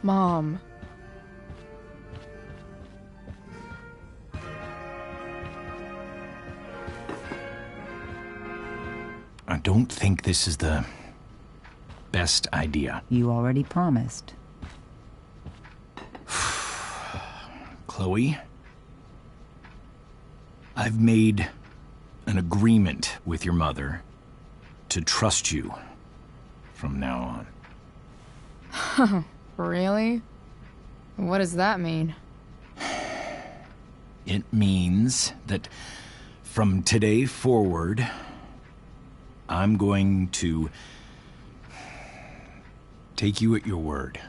S9: Mom.
S4: I don't think this is the best idea.
S18: You already promised.
S4: Chloe, I've made an agreement with your mother to trust you from now
S9: on. Really? What does that mean?
S4: It means that from today forward, I'm going to take you at your word.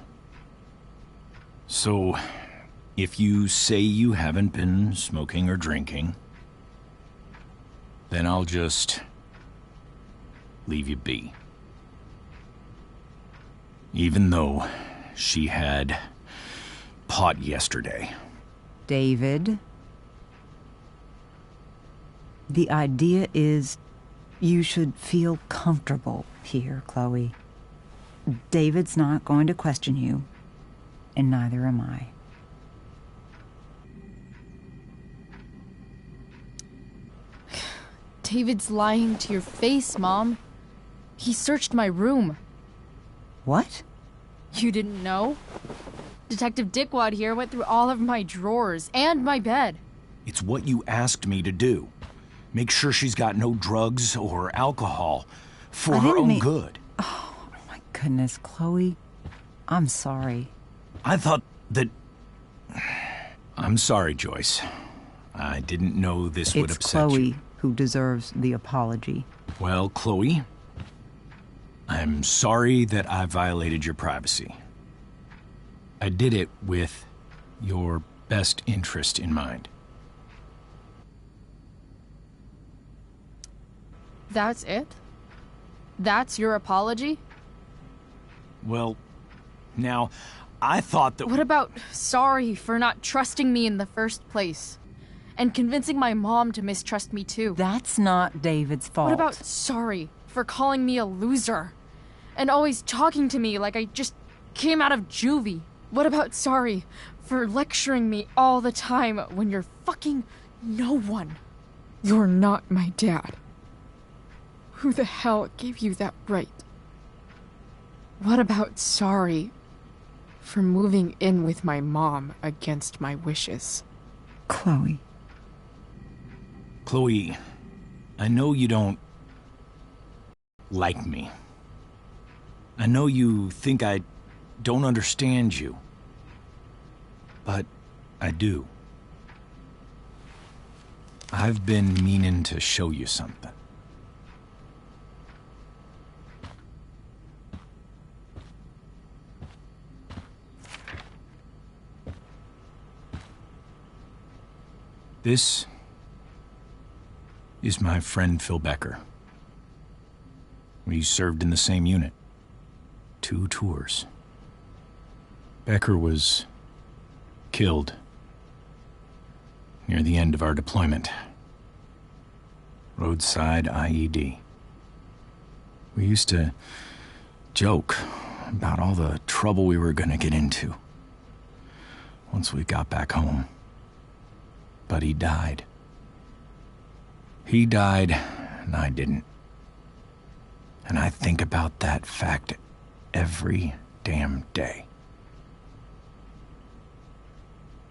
S4: So, if you say you haven't been smoking or drinking, then I'll just leave you be. Even though she had pot yesterday.
S18: David, the idea is You should feel comfortable here, Chloe. David's not going to question you, and neither am I.
S1: David's lying to your face, Mom. He searched my room.
S18: What?
S1: You didn't know? Detective Dickwad here went through all of my drawers and my bed.
S4: It's what you asked me to do. Make sure she's got no drugs or alcohol for her own good.
S18: Oh, my goodness, Chloe. I'm sorry.
S4: I thought that... I'm sorry, Joyce. I didn't know this would upset you.
S18: It's Chloe who deserves the apology.
S4: Well, Chloe, I'm sorry that I violated your privacy. I did it with your best interest in mind.
S1: That's it? That's your apology?
S4: Well, now, I thought that...
S1: What about sorry for not trusting me in the first place? And convincing my mom to mistrust me too?
S18: That's not David's fault.
S1: What about sorry for calling me a loser? And always talking to me like I just came out of juvie? What about sorry for lecturing me all the time when you're fucking no one?
S2: You're not my dad. Who the hell gave you that right? What about sorry for moving in with my mom against my wishes?
S18: Chloe.
S4: Chloe, I know you don't like me. I know you think I don't understand you. But I do. I've been meaning to show you something. This is my friend Phil Becker. We served in the same unit. 2 tours. Becker was killed near the end of our deployment. Roadside IED. We used to joke about all the trouble we were gonna get into once we got back home. But he died. He died, and I didn't. And I think about that fact every damn day.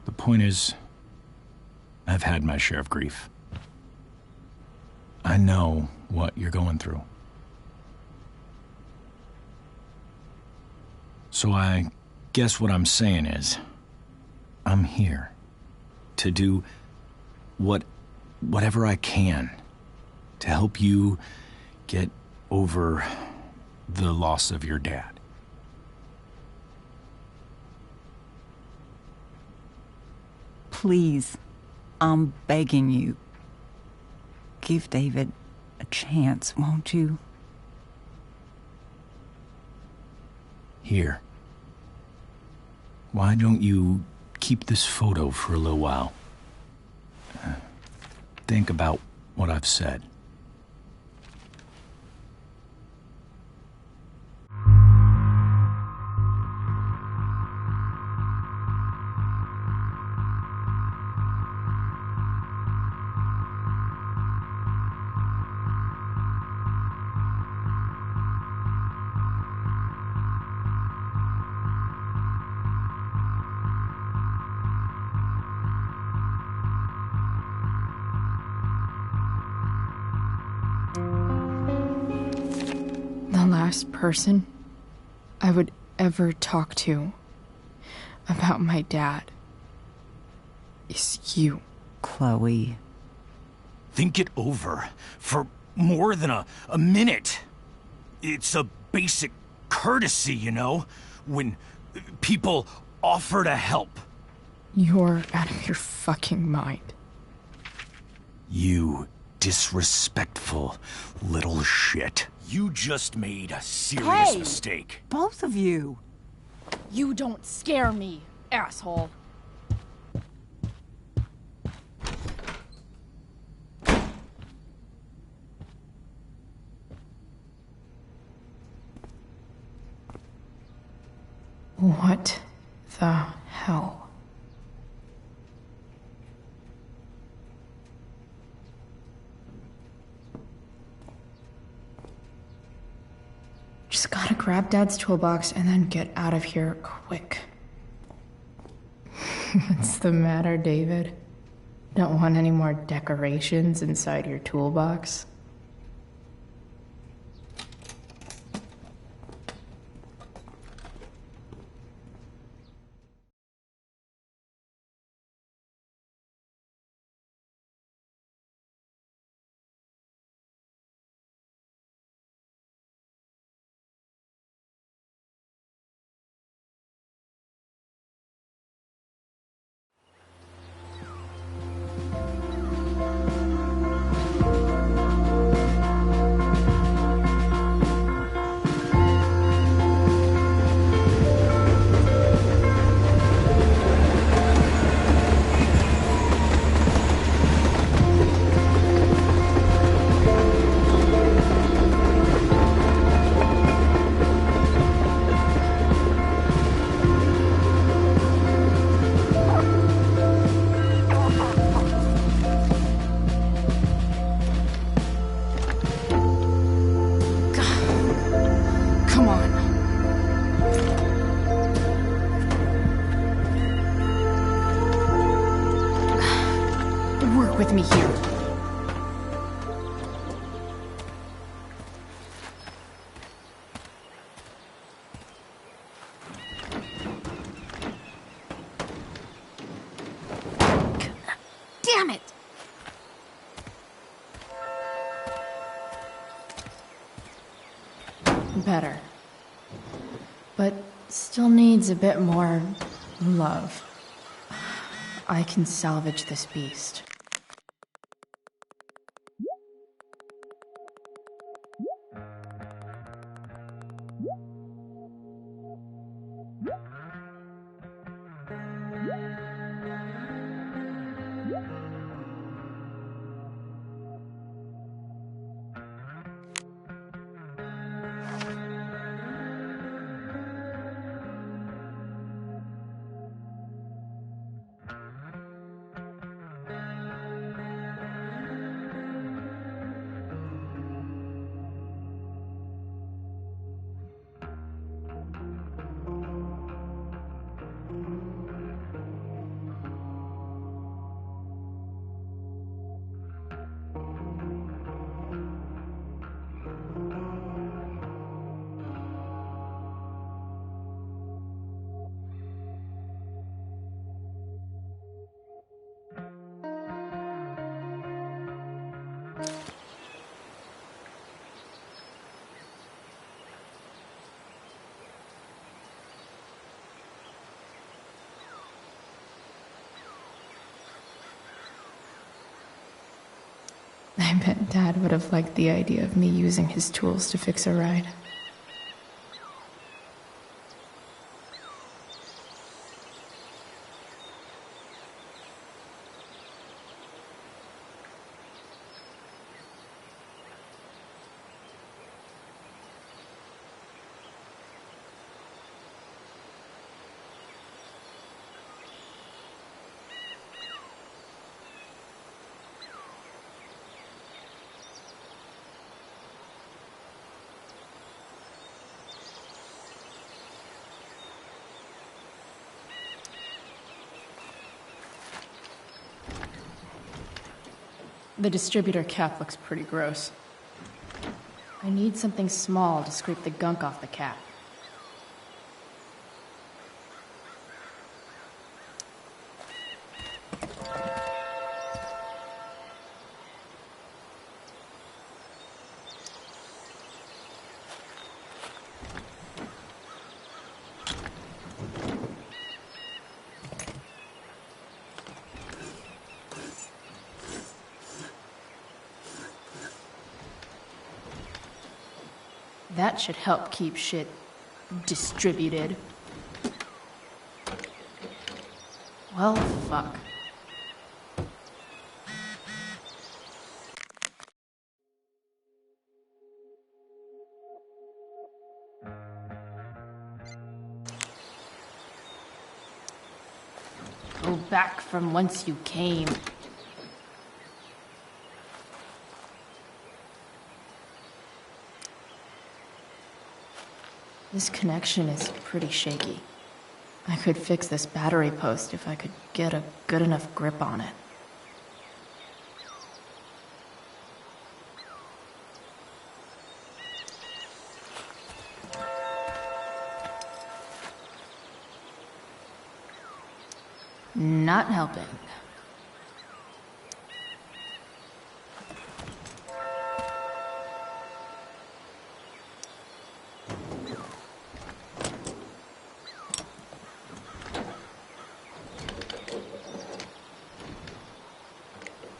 S4: The point is, I've had my share of grief. I know what you're going through. So I guess what I'm saying is, I'm here to do whatever I can to help you get over the loss of your dad.
S18: Please, I'm begging you. Give David a chance, won't you?
S4: Here. Why don't you keep this photo for a little while? Think about what I've said.
S2: The last person I would ever talk to about my dad is you.
S18: Chloe.
S4: Think it over for more than a minute. It's a basic courtesy, you know, when people offer to help.
S2: You're out of your fucking mind.
S4: You disrespectful little shit. You just made a serious mistake.
S18: Both of you.
S1: You don't scare me, asshole.
S9: What the hell? Just gotta grab Dad's toolbox and then get out of here quick. What's the matter, David? Don't want any more decorations inside your toolbox? With me here. Damn it! Better. But still needs a bit more love. I can salvage this beast. I bet Dad would have liked the idea of me using his tools to fix a ride. The distributor cap looks pretty gross. I need something small to scrape the gunk off the cap. That should help keep shit distributed. Well, fuck.
S1: Go back from whence you came. This connection is pretty shaky. I could fix this battery post if I could get a good enough grip on it. Not helping.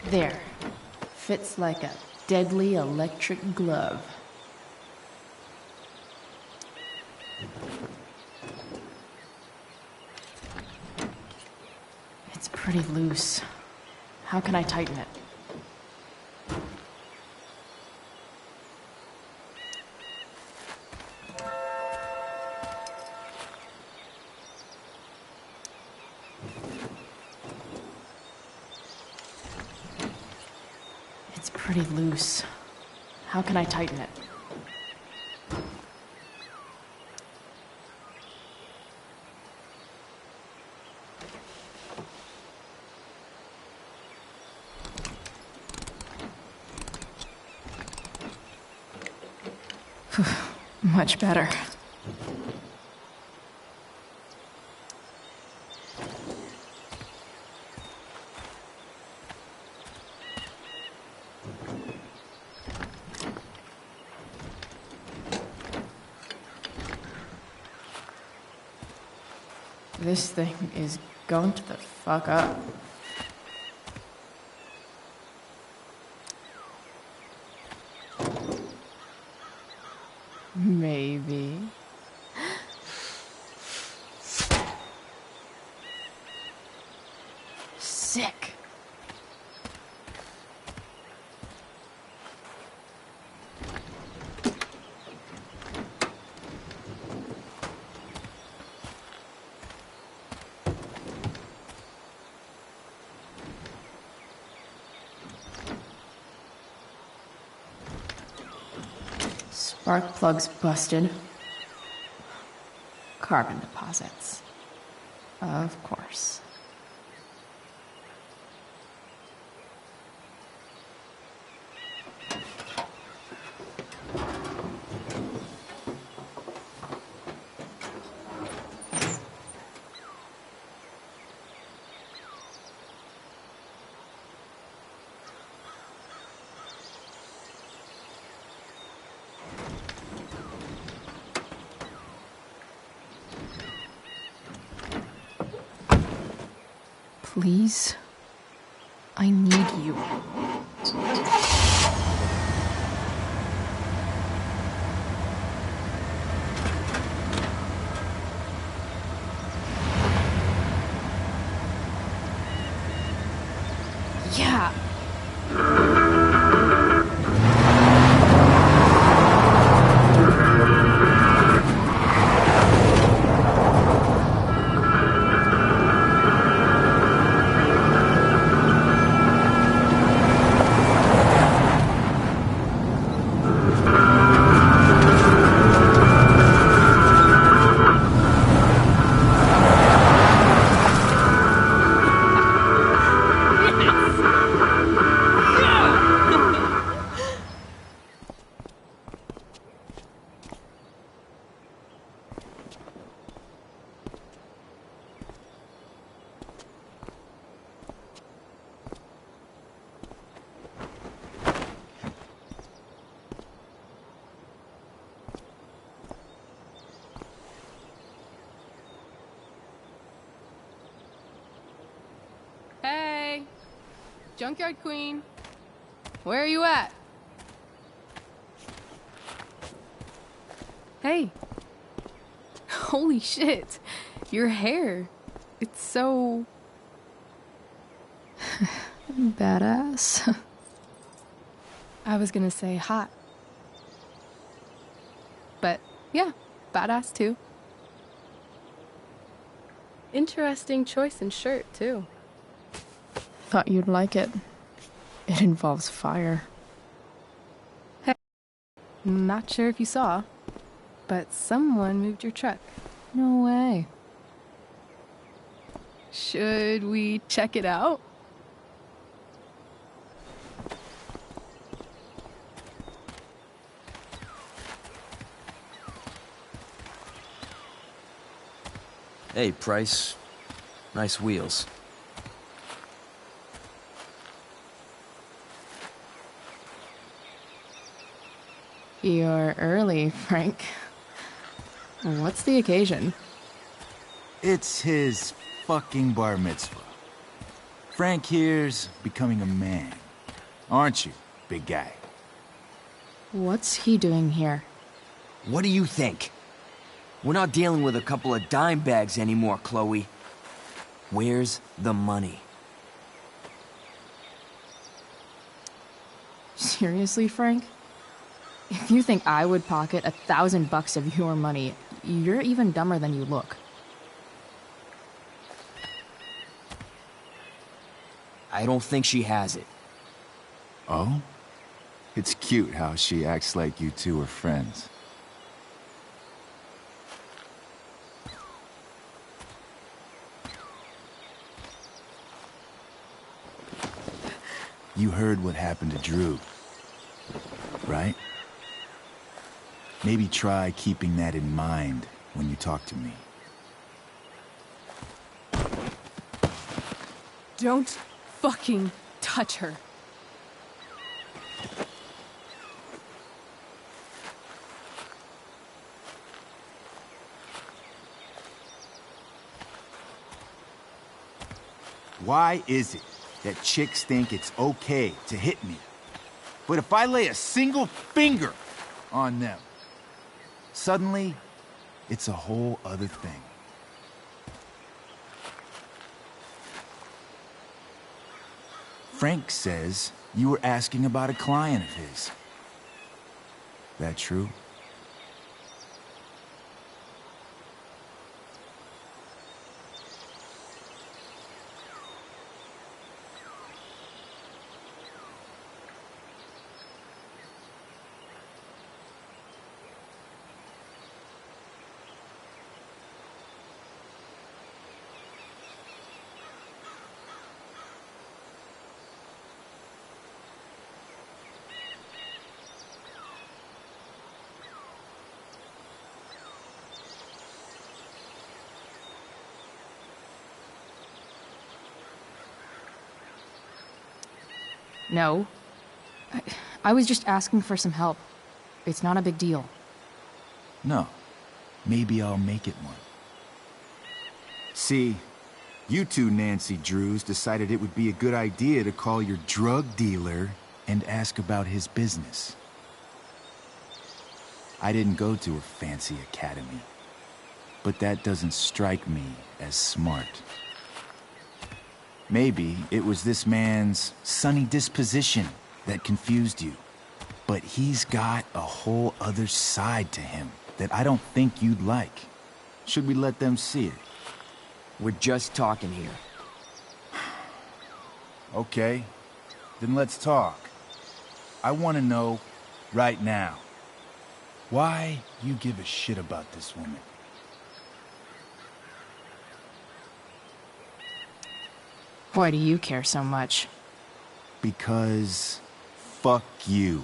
S1: There. Fits like a deadly electric glove. It's pretty loose. How can I tighten it? It's pretty loose. How can I tighten it? Much better. This thing is going to the fuck up. Maybe. Sick. Spark plug's busted. Carbon deposits. Of course. Please, I need you. Yeah.
S19: Hey! Junkyard Queen. Where are you at? Hey. Holy shit. Your hair. It's so...
S9: Badass.
S19: I was gonna say hot. But yeah, badass too. Interesting choice in shirt, too.
S9: Thought you'd like it. It involves fire.
S19: Hey, not sure if you saw, but someone moved your truck.
S9: No way.
S19: Should we check it out?
S5: Hey, Price. Nice wheels.
S9: You're early, Frank. What's the occasion?
S13: It's his fucking bar mitzvah. Frank here's becoming a man. Aren't you, big guy?
S9: What's he doing here?
S5: What do you think? We're not dealing with a couple of dime bags anymore, Chloe. Where's the money?
S9: Seriously, Frank? If you think I would pocket $1,000 of your money, you're even dumber than you look.
S5: I don't think she has it.
S13: Oh? It's cute how she acts like you two are friends. You heard what happened to Drew, right? Maybe try keeping that in mind when you talk to me.
S19: Don't fucking touch her.
S13: Why is it that chicks think it's okay to hit me? But if I lay a single finger on them, suddenly, it's a whole other thing. Frank says you were asking about a client of his. That true?
S9: No. I was just asking for some help. It's not a big deal.
S13: No. Maybe I'll make it one. See, you two Nancy Drews decided it would be a good idea to call your drug dealer and ask about his business. I didn't go to a fancy academy, but that doesn't strike me as smart. Maybe it was this man's sunny disposition that confused you. But he's got a whole other side to him that I don't think you'd like. Should we let them see it?
S5: We're just talking here.
S13: Okay, then let's talk. I want to know, right now, why you give a shit about this woman.
S9: Why do you care so much?
S13: Because fuck you.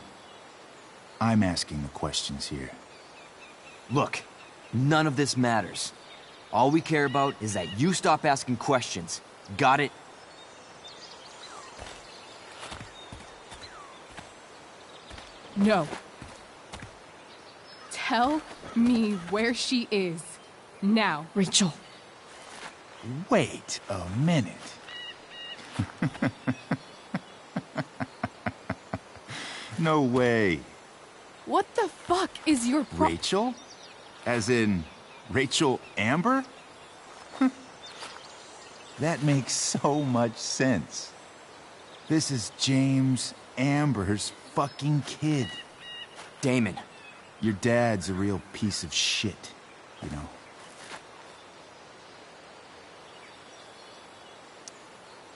S13: I'm asking the questions here.
S5: Look, none of this matters. All we care about is that you stop asking questions. Got it?
S19: No. Tell me where she is. Now.
S9: Rachel.
S13: Wait a minute. No way.
S19: What the fuck is your
S13: Rachel? As in, Rachel Amber? That makes so much sense. This is James Amber's fucking kid.
S5: Damon.
S13: Your dad's a real piece of shit, you know.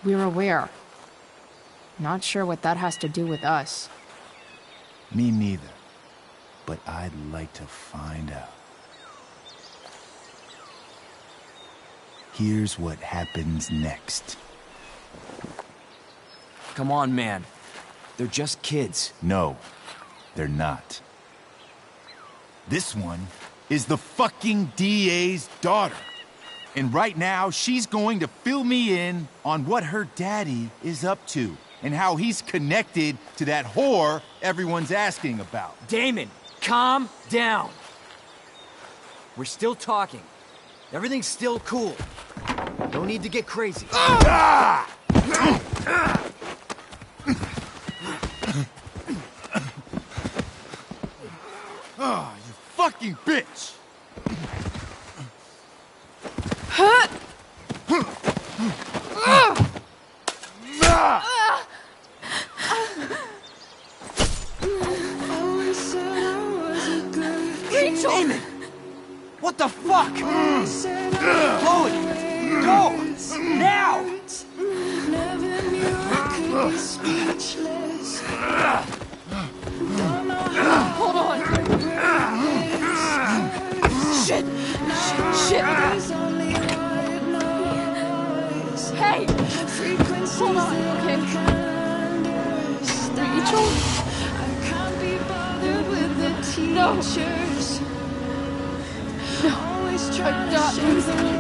S2: We're aware. Not sure what that has to do with us.
S13: Me neither. But I'd like to find out. Here's what happens next.
S5: Come on, man. They're just kids.
S13: No, they're not. This one is the fucking DA's daughter. And right now, she's going to fill me in on what her daddy is up to and how he's connected to that whore everyone's asking about.
S5: Damon, calm down. We're still talking. Everything's still cool. No need to get crazy.
S13: Ah! Oh, you fucking bitch!
S5: Rachel! Damon! What the fuck? Chloe! Go! Now!
S1: Hold on! Shit! Shit! Hey! Hold on, okay? Rachel? No! No, I'm not losing you.